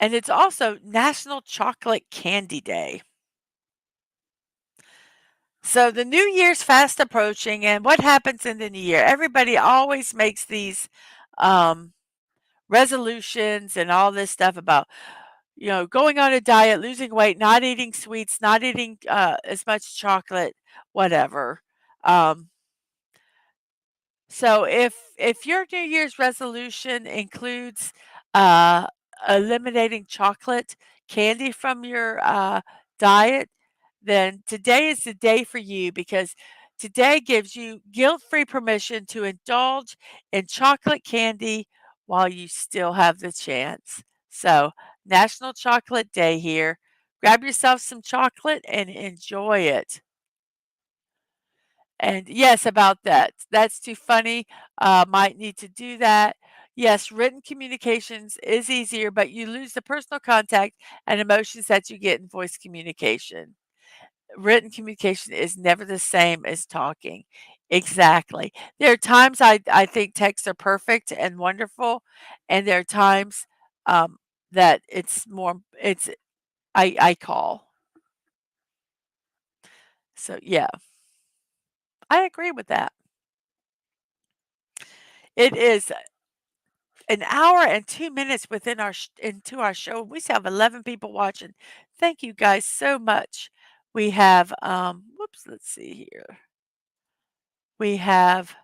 And it's also National Chocolate Candy Day. So the new year's fast approaching, and what happens in the new year? Everybody always makes these um, resolutions and all this stuff about, going on a diet, losing weight, not eating sweets, not eating as much chocolate, whatever. Um, So if your New Year's resolution includes uh, eliminating chocolate candy from your diet, then today is the day for you because today gives you guilt-free permission to indulge in chocolate candy while you still have the chance. So, National Chocolate Day here. Grab yourself some chocolate and enjoy it. And yes, about that. That's too funny. Might need to do that. Yes, written communications is easier, but you lose the personal contact and emotions that you get in voice communication. Written communication is never the same as talking. Exactly. There are times I think texts are perfect and wonderful, and there are times that I call. So yeah, I agree with that. It is an hour and 2 minutes within into our show. We still have 11 people watching. Thank you guys so much. We have, whoops, let's see here. We have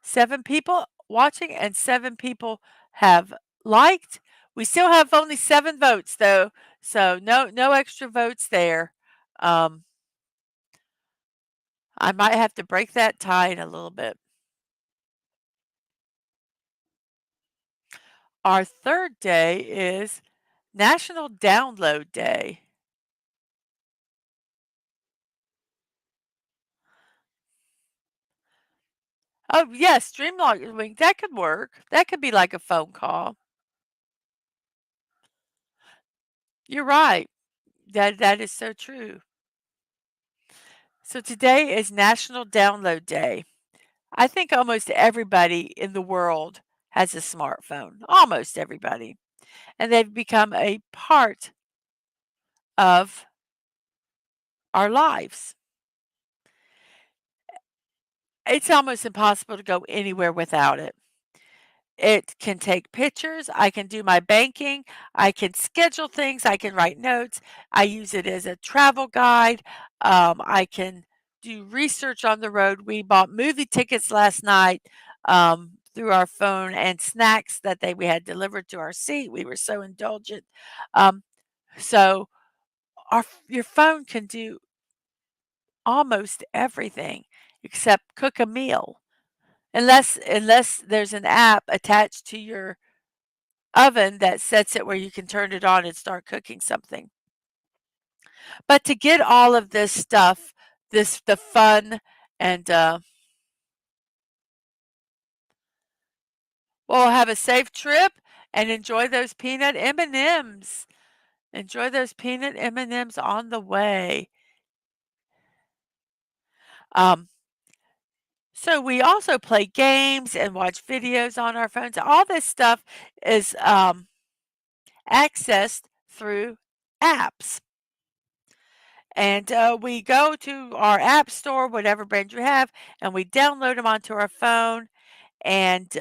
7 people watching and 7 people have liked. We still have only 7 votes though, so no extra votes there. Um, I might have to break that tie in a little bit. Our third day is National Download Day. Oh, yes, streamlining, that could work. That could be like a phone call. You're right. That is so true. So today is National Download Day. I think almost everybody in the world has a smartphone. Almost everybody. And they've become a part of our lives. It's almost impossible to go anywhere without it. It can take pictures. I can do my banking. I can schedule things. I can write notes. I use it as a travel guide. I can do research on the road. We bought movie tickets last night through our phone and snacks that we had delivered to our seat. We were so indulgent. Um, so your phone can do almost everything except cook a meal, unless there's an app attached to your oven that sets it where you can turn it on and start cooking something. But to get all of this stuff, the fun and we'll have a safe trip and enjoy those peanut M&Ms. Enjoy those peanut M&Ms on the way. Um, so we also play games and watch videos on our phones. All this stuff is accessed through apps. And we go to our app store, whatever brand you have, and we download them onto our phone. And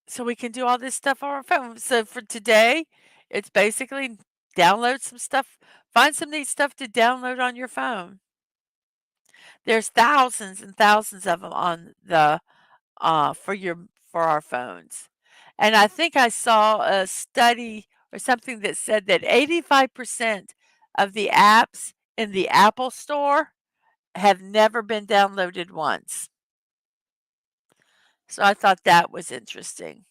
so we can do all this stuff on our phone. So for today, it's basically download some stuff, find some neat stuff to download on your phone. There's thousands and thousands of them on the for our phones. And I think I saw a study or something that said that 85% of the apps in the Apple Store have never been downloaded once. So I thought that was interesting.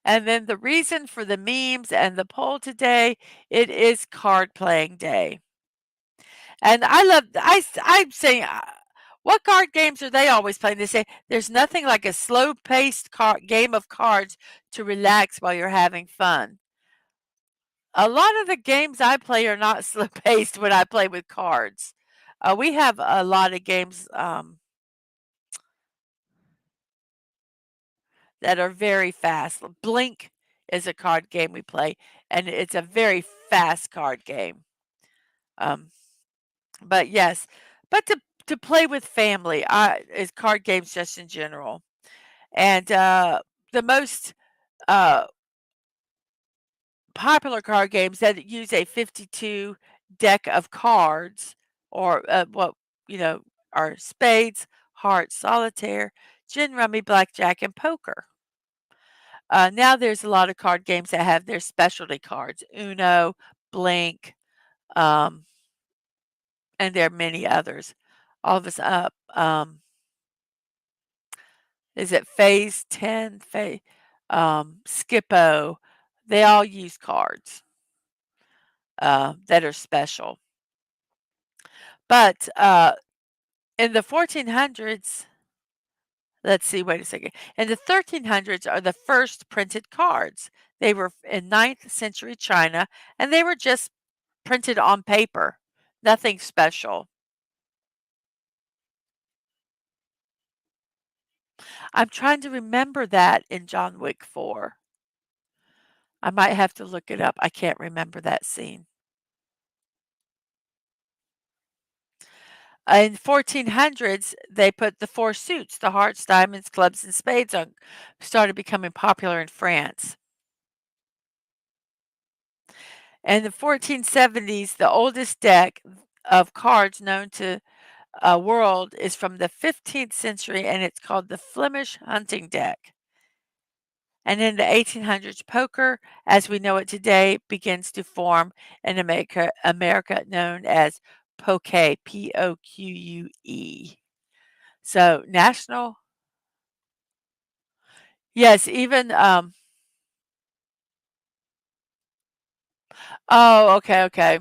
And then the reason for the memes and the poll today, it is card playing day. And I'm saying What card games are they always playing? They say there's nothing like a slow-paced game of cards to relax while you're having fun. A lot of the games I play are not slow-paced when I play with cards. We have a lot of games that are very fast. Blink is a card game we play, and it's a very fast card game. Um, but yes, but to play with family, is card games just in general. And the most uh, popular card games that use a 52 deck of cards, or what you know are spades, hearts, solitaire, gin rummy, blackjack, and poker. Now there's a lot of card games that have their specialty cards, Uno, Blink, um, and there are many others. All of us up. Is it Phase 10? Skippo. They all use cards that are special. But in the 1400s, let's see, wait a second. In the 1300s are the first printed cards. They were in ninth century China, and they were just printed on paper. Nothing special. I'm trying to remember that in John Wick 4. I might have to look it up. I can't remember that scene. In 1400s, they put the four suits, the hearts, diamonds, clubs, and spades on, started becoming popular in France. In the 1470s, the oldest deck of cards known to a world is from the 15th century, and it's called the Flemish hunting deck. And in the 1800s, poker, as we know it today, begins to form in America known as poke, P-O-Q-U-E. So national, yes, even oh, okay, okay.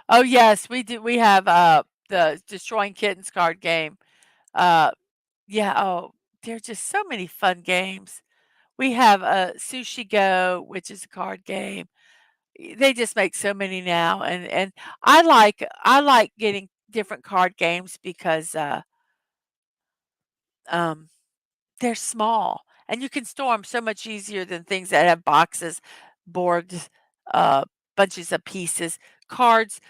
Oh yes, we do. We have the Destroying Kittens card game. Uh, yeah. Oh, there's just so many fun games. We have Sushi Go, which is a card game. They just make so many now, and I like getting different card games because um they're small, and you can store them so much easier than things that have boxes, boards, uh, bunches of pieces, cards.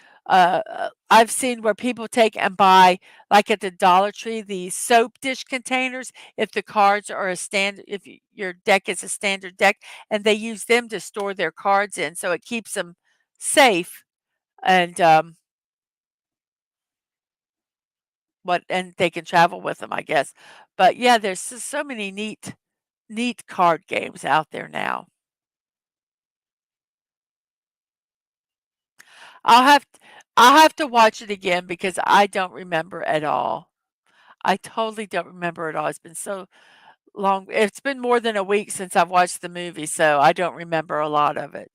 I've seen where people take and buy, like at the Dollar Tree, the soap dish containers, if the cards are a standard, if your deck is a standard deck, and they use them to store their cards in, so it keeps them safe, and and they can travel with them, I guess. But yeah, there's just so many neat card games out there now. I'll have I'll have to watch it again because I don't remember at all. I totally don't remember at all. It's been so long. It's been more than a week since I've watched the movie, so I don't remember a lot of it.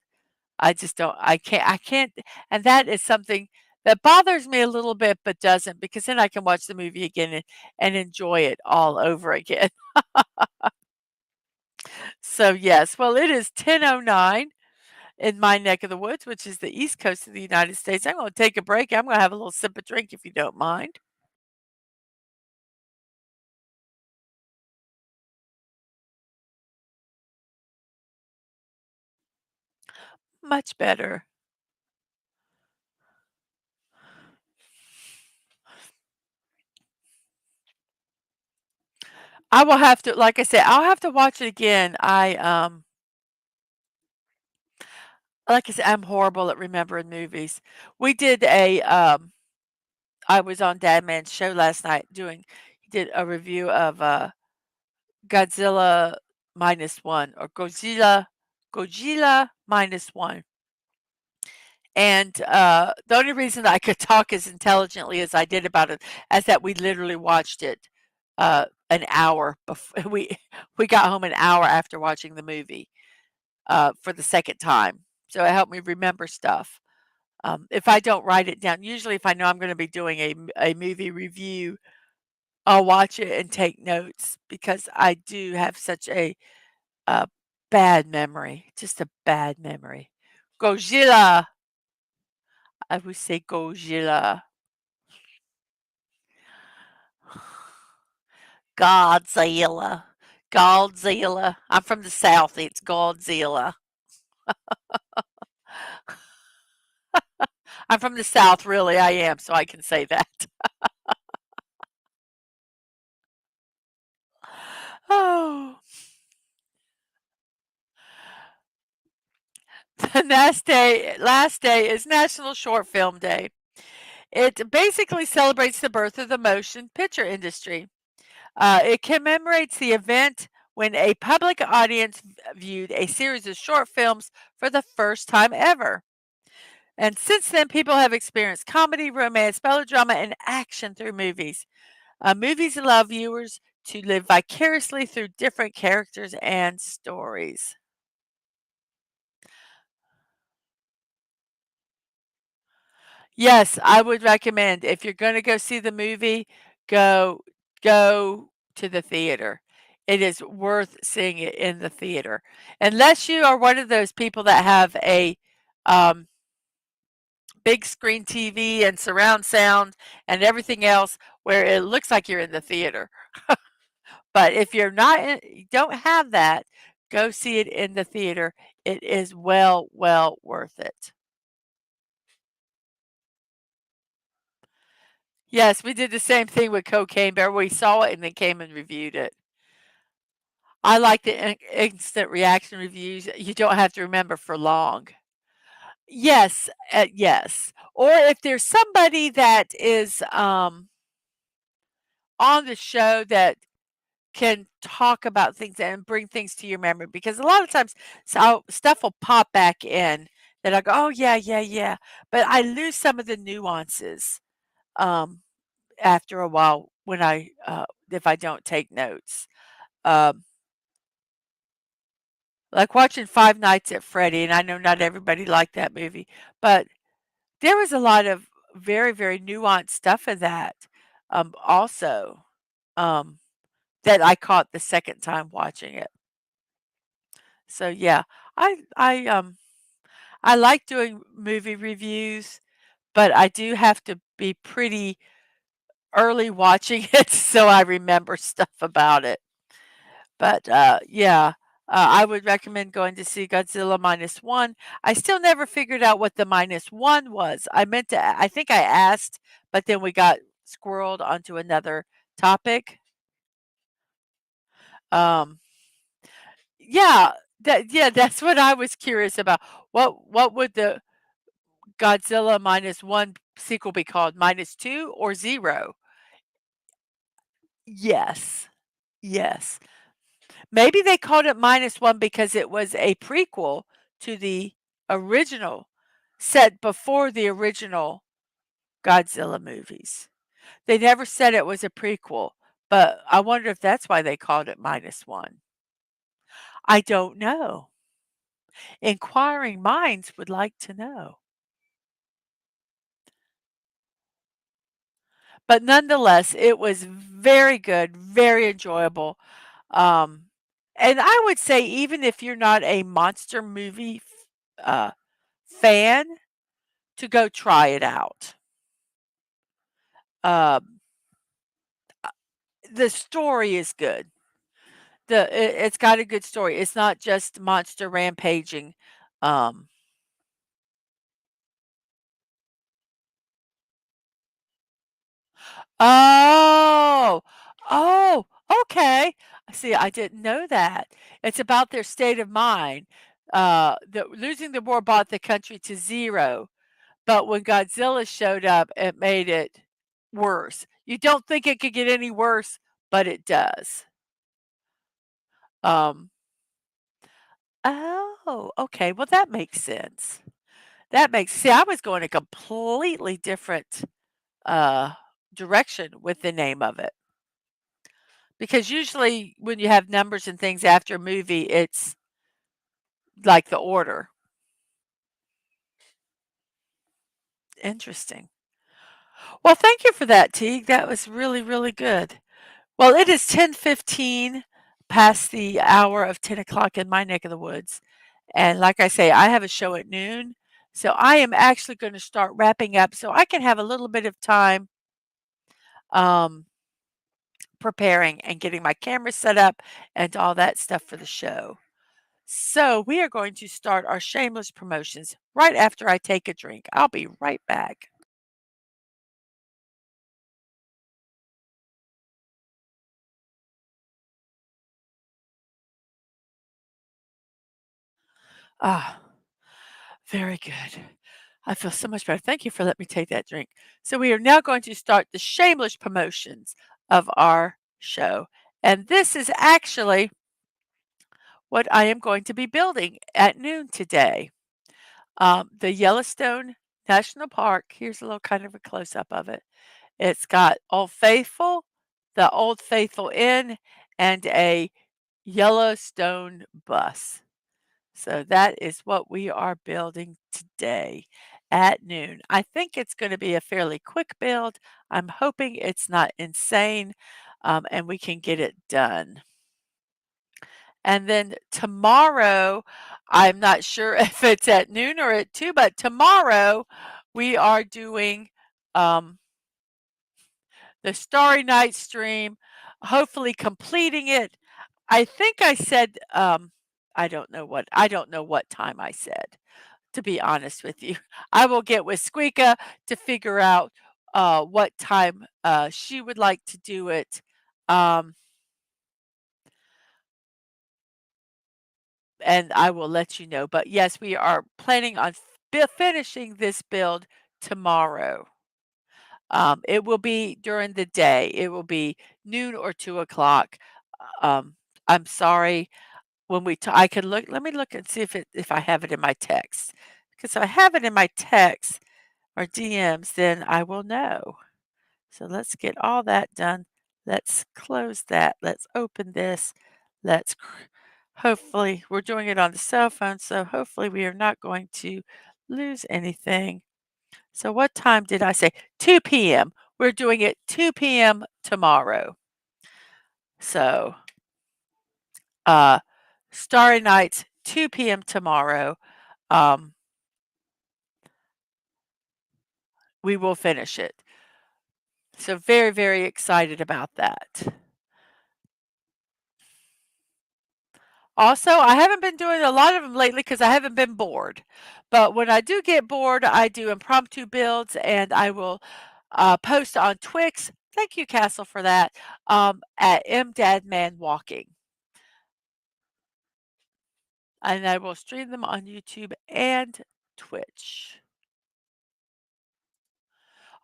I just don't I can't, and that is something that bothers me a little bit, but doesn't, because then I can watch the movie again and enjoy it all over again. So yes, well, it is 10:09 in my neck of the woods, which is the East Coast of the United States. I'm gonna take a break. I'm gonna have a little sip of drink if you don't mind. Much better. I will have to, like I said, I'll have to watch it again. Like I said, I'm horrible at remembering movies. We did I was on Dadman's show last night he did a review of Godzilla minus one, or Godzilla minus one. And the only reason I could talk as intelligently as I did about it is that we literally watched it an hour before we got home an hour after watching the movie for the second time. So it helped me remember stuff. If I don't write it down, usually if I know I'm gonna be doing a movie review, I'll watch it and take notes because I do have such a bad memory, just a bad memory. Godzilla, I would say Godzilla. Godzilla. Godzilla. I'm from the South, it's Godzilla. I'm from the South, really, I am, so I can say that. Oh. The last day is National Short Film Day. It basically celebrates the birth of the motion picture industry. It commemorates the event when a public audience viewed a series of short films for the first time ever. And since then, people have experienced comedy, romance, melodrama, and action through movies. Movies allow viewers to live vicariously through different characters and stories. Yes, I would recommend if you're gonna go see the movie, go go to the theater. It is worth seeing it in the theater. Unless you are one of those people that have a, um, big screen TV and surround sound and everything else where it looks like you're in the theater. But if you're not in you don't have that, go see it in the theater. It is well worth it. Yes, we did the same thing with Cocaine Bear. We saw it and then came and reviewed it. I like the instant reaction reviews. You don't have to remember for long. Yes, yes. Or if there's somebody that is on the show that can talk about things and bring things to your memory, because a lot of times stuff will pop back in that I go, oh yeah, yeah, yeah. But I lose some of the nuances um, after a while when I if I don't take notes. Um, like watching Five Nights at Freddy, and I know not everybody liked that movie, but there was a lot of very nuanced stuff in that, also, um, that I caught the second time watching it. So, yeah, I I, um, I like doing movie reviews, but I do have to be pretty early watching it so I remember stuff about it. But, yeah, I would recommend going to see Godzilla minus one. I still never figured out what the minus one was. I meant to I think I asked, but then we got squirreled onto another topic. Um, yeah, that's what I was curious about. What would the Godzilla minus one sequel be called? Minus two or zero? Yes, yes. Maybe they called it minus one because it was a prequel to the original, set before the original Godzilla movies. They never said it was a prequel, but I wonder if that's why they called it minus one. I don't know. Inquiring minds would like to know. But nonetheless, it was very good, very enjoyable. Um, and I would say even if you're not a monster movie fan, to go try it out. Um, the story is good. It's got a good story. It's not just monster rampaging. Um, oh, oh, okay. See, I didn't know that. It's about their state of mind. Losing the war brought the country to zero, but when Godzilla showed up, it made it worse. You don't think it could get any worse, but it does. Um, Oh, okay, well, that makes sense. That makes see, I was going a completely different, uh, direction with the name of it, because usually when you have numbers and things after a movie, it's like the order. Interesting. Well, thank you for that, Teague. That was really, really good. Well, it is 10:15 past the hour of 10 o'clock in my neck of the woods. And like I say, I have a show at noon. So I am actually going to start wrapping up so I can have a little bit of time um, preparing and getting my camera set up and all that stuff for the show. So we are going to start our shameless promotions right after I take a drink. I'll be right back. Ah, very good. I feel so much better. Thank you for letting me take that drink. So we are now going to start the shameless promotions of our show. And this is actually what I am going to be building at noon today. The Yellowstone National Park. Here's a little kind of a close up of it. It's got Old Faithful, the Old Faithful Inn, and a Yellowstone bus. So that is what we are building today at noon. I think it's going to be a fairly quick build. I'm hoping it's not insane and we can get it done. And then tomorrow, I'm not sure if it's at noon or at 2, but tomorrow we are doing um, the Starry Night stream, hopefully completing it. I think I said, I don't know what time I said, to be honest with you. I will get with Squeaka to figure out what time she would like to do it. Um, and I will let you know. But yes, we are planning on finishing this build tomorrow. It will be during the day. It will be noon or 2 o'clock. Um, I'm sorry. When I can look. Let me look and see if I have it in my text. Because if I have it in my text or DMs, then I will know. So let's get all that done. Let's close that. Let's open this. Hopefully, we're doing it on the cell phone, so hopefully we are not going to lose anything. So what time did I say? 2 p.m. We're doing it 2 p.m. tomorrow. So, uh, Starry Nights, 2 p.m. tomorrow. Um, we will finish it. So very, very excited about that. Also, I haven't been doing a lot of them lately because I haven't been bored. But when I do get bored, I do impromptu builds and I will post on Twix. Thank you, Castle, for that. At MDadmanWalking. And I will stream them on YouTube and Twitch.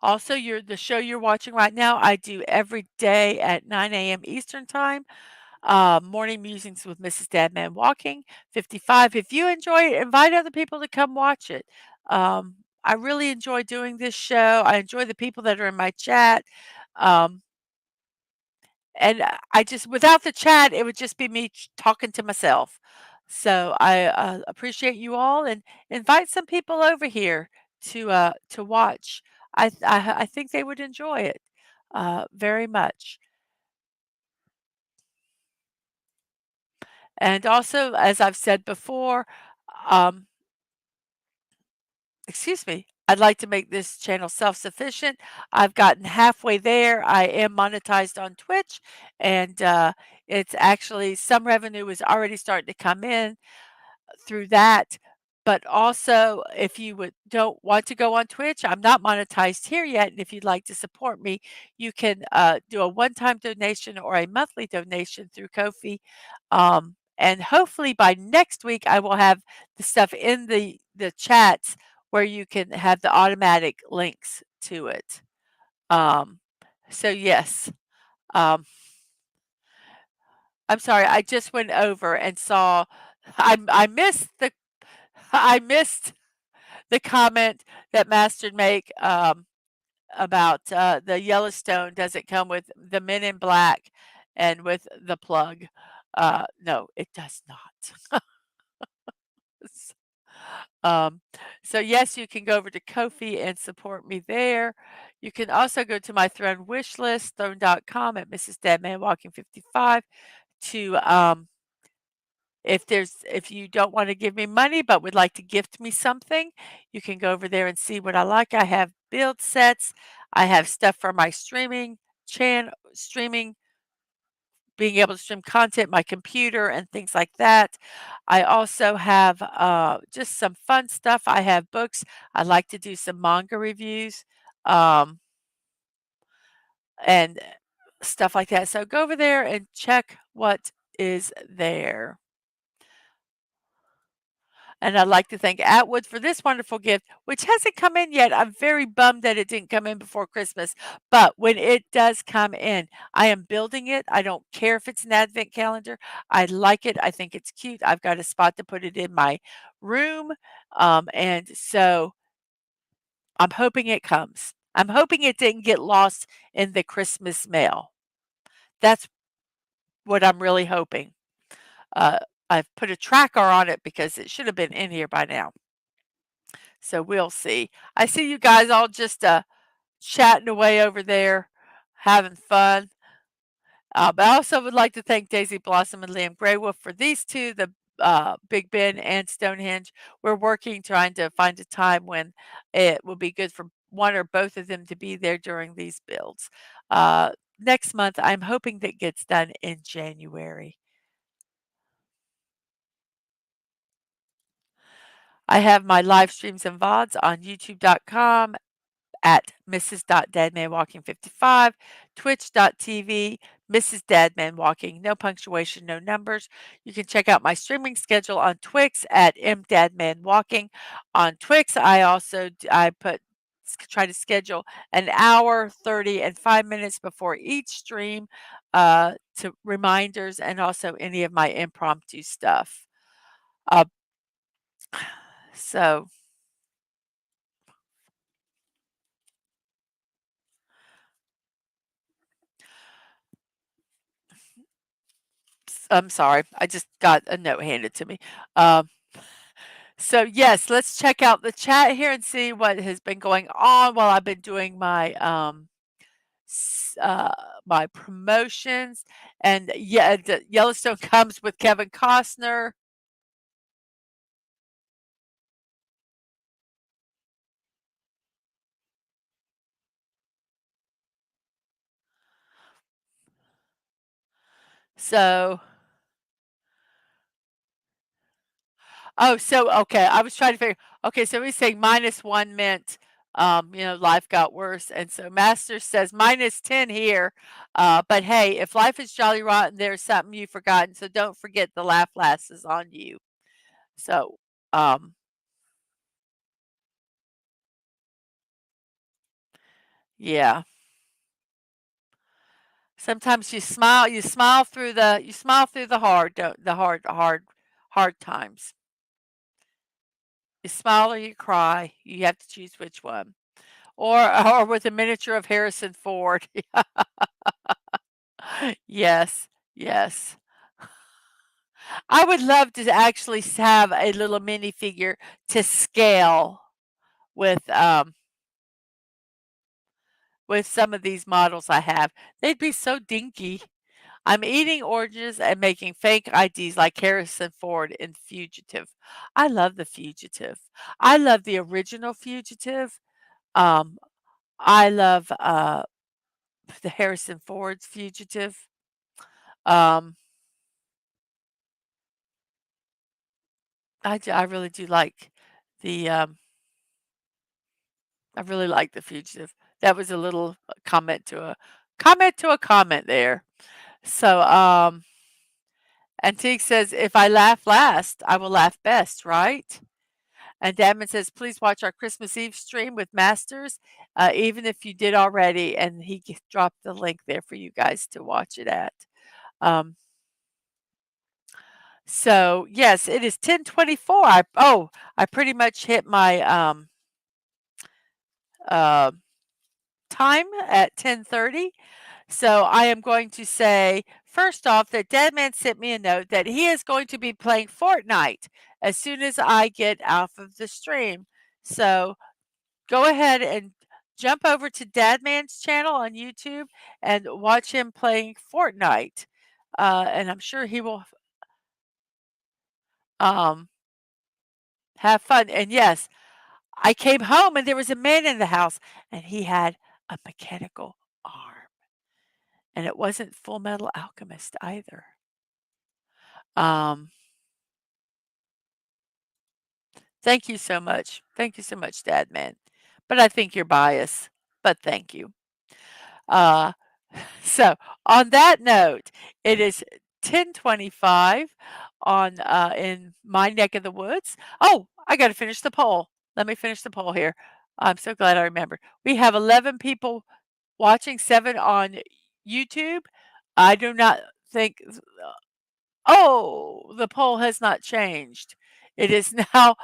Also, the show you're watching right now, I do every day at 9 a.m. Eastern Time. Morning Musings with Mrs.DadmanWalking55. If you enjoy it, invite other people to come watch it. I really enjoy doing this show. I enjoy the people that are in my chat. Um, and I just, without the chat, it would just be me talking to myself. So I appreciate you all and invite some people over here to watch. I think they would enjoy it very much. And also, as I've said before, um, excuse me, I'd like to make this channel self-sufficient. I've gotten halfway there. I am monetized on Twitch, and it's actually some revenue is already starting to come in through that. But also, if you don't want to go on Twitch, I'm not monetized here yet. And if you'd like to support me, you can do a one-time donation or a monthly donation through Ko-fi. And hopefully by next week, I will have the stuff in the chats where you can have the automatic links to it. Um, so yes, um, I'm sorry. I just went over and saw. I missed the. I missed the comment that Master make about the Yellowstone doesn't come with the Men in Black and with the plug. No, it does not. Um, so yes, you can go over to Kofi and support me there. You can also go to my Throne wish list, throne.com at Mrs.DadmanWalking55 to if you don't want to give me money but would like to gift me something, you can go over there and see what I like. I have build sets. I have stuff for my streaming, being able to stream content, my computer and things like that. I also have just some fun stuff. I have books. I like to do some manga reviews um, and stuff like that. So go over there and check what is there. And I'd like to thank Atwood for this wonderful gift, which hasn't come in yet. I'm very bummed that it didn't come in before Christmas. But when it does come in, I am building it. I don't care if it's an advent calendar. I like it. I think it's cute. I've got a spot to put it in my room. And so I'm hoping it comes. I'm hoping it didn't get lost in the Christmas mail. That's what I'm really hoping. Uh, I've put a tracker on it because it should have been in here by now. So we'll see. I see you guys all just chatting away over there, having fun. But I also would like to thank Daisy Blossom and Liam Graywolf for these two, the Big Ben and Stonehenge. We're working, trying to find a time when it will be good for one or both of them to be there during these builds. Next month, I'm hoping that gets done in January. I have my live streams and VODs on youtube.com at Mrs.DadmanWalking55, twitch.tv, Mrs. Dadman Walking, no punctuation, no numbers. You can check out my streaming schedule on Twix at MDadmanWalking. On Twix, I try to schedule an hour, 30, and 5 minutes before each stream to reminders and also any of my impromptu stuff. Uh, so I'm sorry, I just got a note handed to me. Um, so yes, let's check out the chat here and see what has been going on while I've been doing my my promotions. And yeah, the Yellowstone comes with Kevin Costner. So okay, I was trying to figure. Okay, so he's saying -1 meant, life got worse, and so Master says -10 here. But hey, if life is jolly rotten, there's something you've forgotten. So don't forget the laugh last is on you. So, um, yeah. Sometimes you smile through the hard times. You smile or you cry. You have to choose which one. Or with a miniature of Harrison Ford. Yes, yes. I would love to actually have a little minifigure to scale with, with some of these models I have. They'd be so dinky. I'm eating oranges and making fake IDs like Harrison Ford in Fugitive. I love The Fugitive. I love the original Fugitive. Um, I love the Harrison Ford's Fugitive. Um, I really do like the I really like The Fugitive. That was a little comment to a comment there. So Antique says, if I laugh last, I will laugh best, right? And Damon says, please watch our Christmas Eve stream with Masters, even if you did already. And he dropped the link there for you guys to watch it at. Um, so yes, it is 10:24. I pretty much hit my uh, time at 10:30. So I am going to say first off, that Deadman sent me a note that he is going to be playing Fortnite as soon as I get off of the stream. So go ahead and jump over to Dadman's channel on YouTube and watch him playing Fortnite. And I'm sure he will um, have fun. And yes, I came home and there was a man in the house and he had a mechanical arm. And it wasn't Full Metal Alchemist either. Um, Thank you so much. Thank you so much, Dadman. But I think you're biased. But thank you. Uh, so on that note, it is 10:25 on in my neck of the woods. Oh, I got to finish the poll. Let me finish the poll here. I'm so glad I remembered. We have 11 people watching, 7 on YouTube. I do not think. Oh, the poll has not changed. It is now.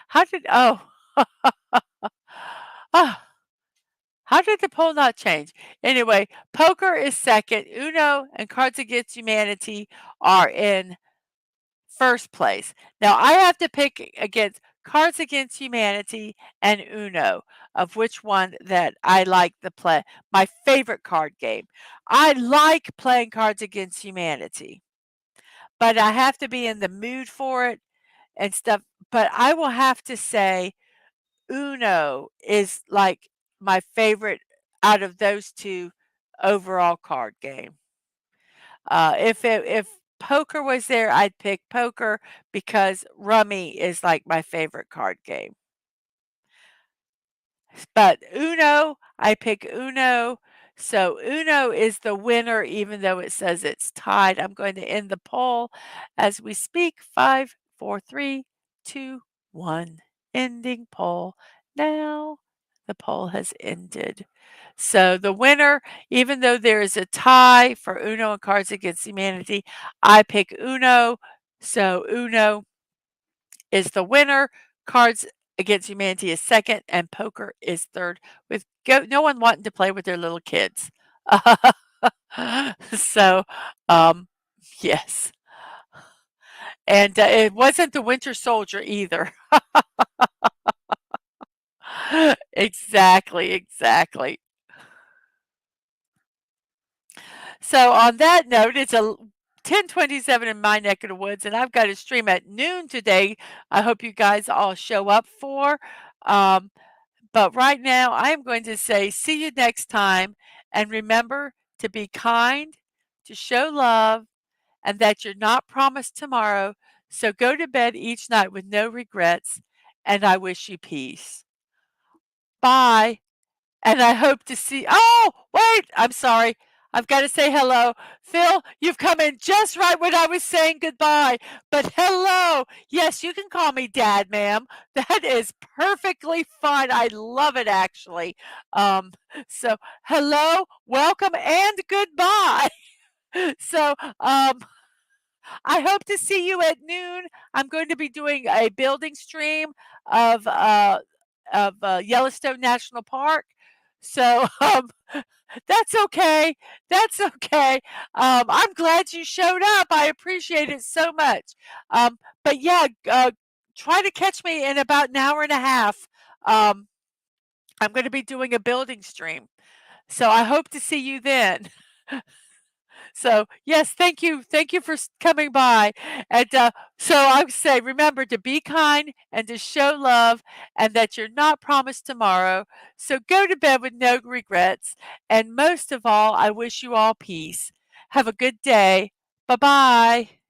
How did? Oh. Ah, how did the poll not change? Anyway, poker is second. Uno and Cards Against Humanity are in first place. Now I have to pick against Cards Against Humanity and Uno of which one that I like to play. My favorite card game. I like playing Cards Against Humanity, but I have to be in the mood for it and stuff. But I will have to say Uno is like my favorite out of those 2 overall card game. If poker was there, I'd pick poker because rummy is like my favorite card game. But Uno, I pick Uno. So Uno is the winner, even though it says it's tied. I'm going to end the poll as we speak. 5, 4, 3, 2, 1. Ending poll. Now the poll has ended. So the winner, even though there is a tie for Uno and Cards Against Humanity, I pick Uno. So Uno is the winner. Cards Against Humanity is second, and poker is third, with no one wanting to play with their little kids. So, um, yes. And it wasn't the Winter Soldier either. Exactly, exactly. So on that note, it's a 10:27 in my neck of the woods, and I've got a stream at noon today. I hope you guys all show up for. Um, but right now, I am going to say see you next time, and remember to be kind, to show love, and that you're not promised tomorrow. So go to bed each night with no regrets, and I wish you peace. Bye. And I hope to see. Oh, wait, I'm sorry. I've got to say hello. Phil, you've come in just right when I was saying goodbye. But hello. Yes, you can call me Dad, ma'am. That is perfectly fine. I love it, actually. Um, so, hello, welcome, and goodbye. So, I hope to see you at noon. I'm going to be doing a building stream of Yellowstone National Park. So that's okay. That's okay. I'm glad you showed up. I appreciate it so much. But yeah, try to catch me in about an hour and a half. Um, I'm going to be doing a building stream. So I hope to see you then. So, yes, thank you. Thank you for coming by. And so I would say, remember to be kind and to show love and that you're not promised tomorrow. So go to bed with no regrets. And most of all, I wish you all peace. Have a good day. Bye bye.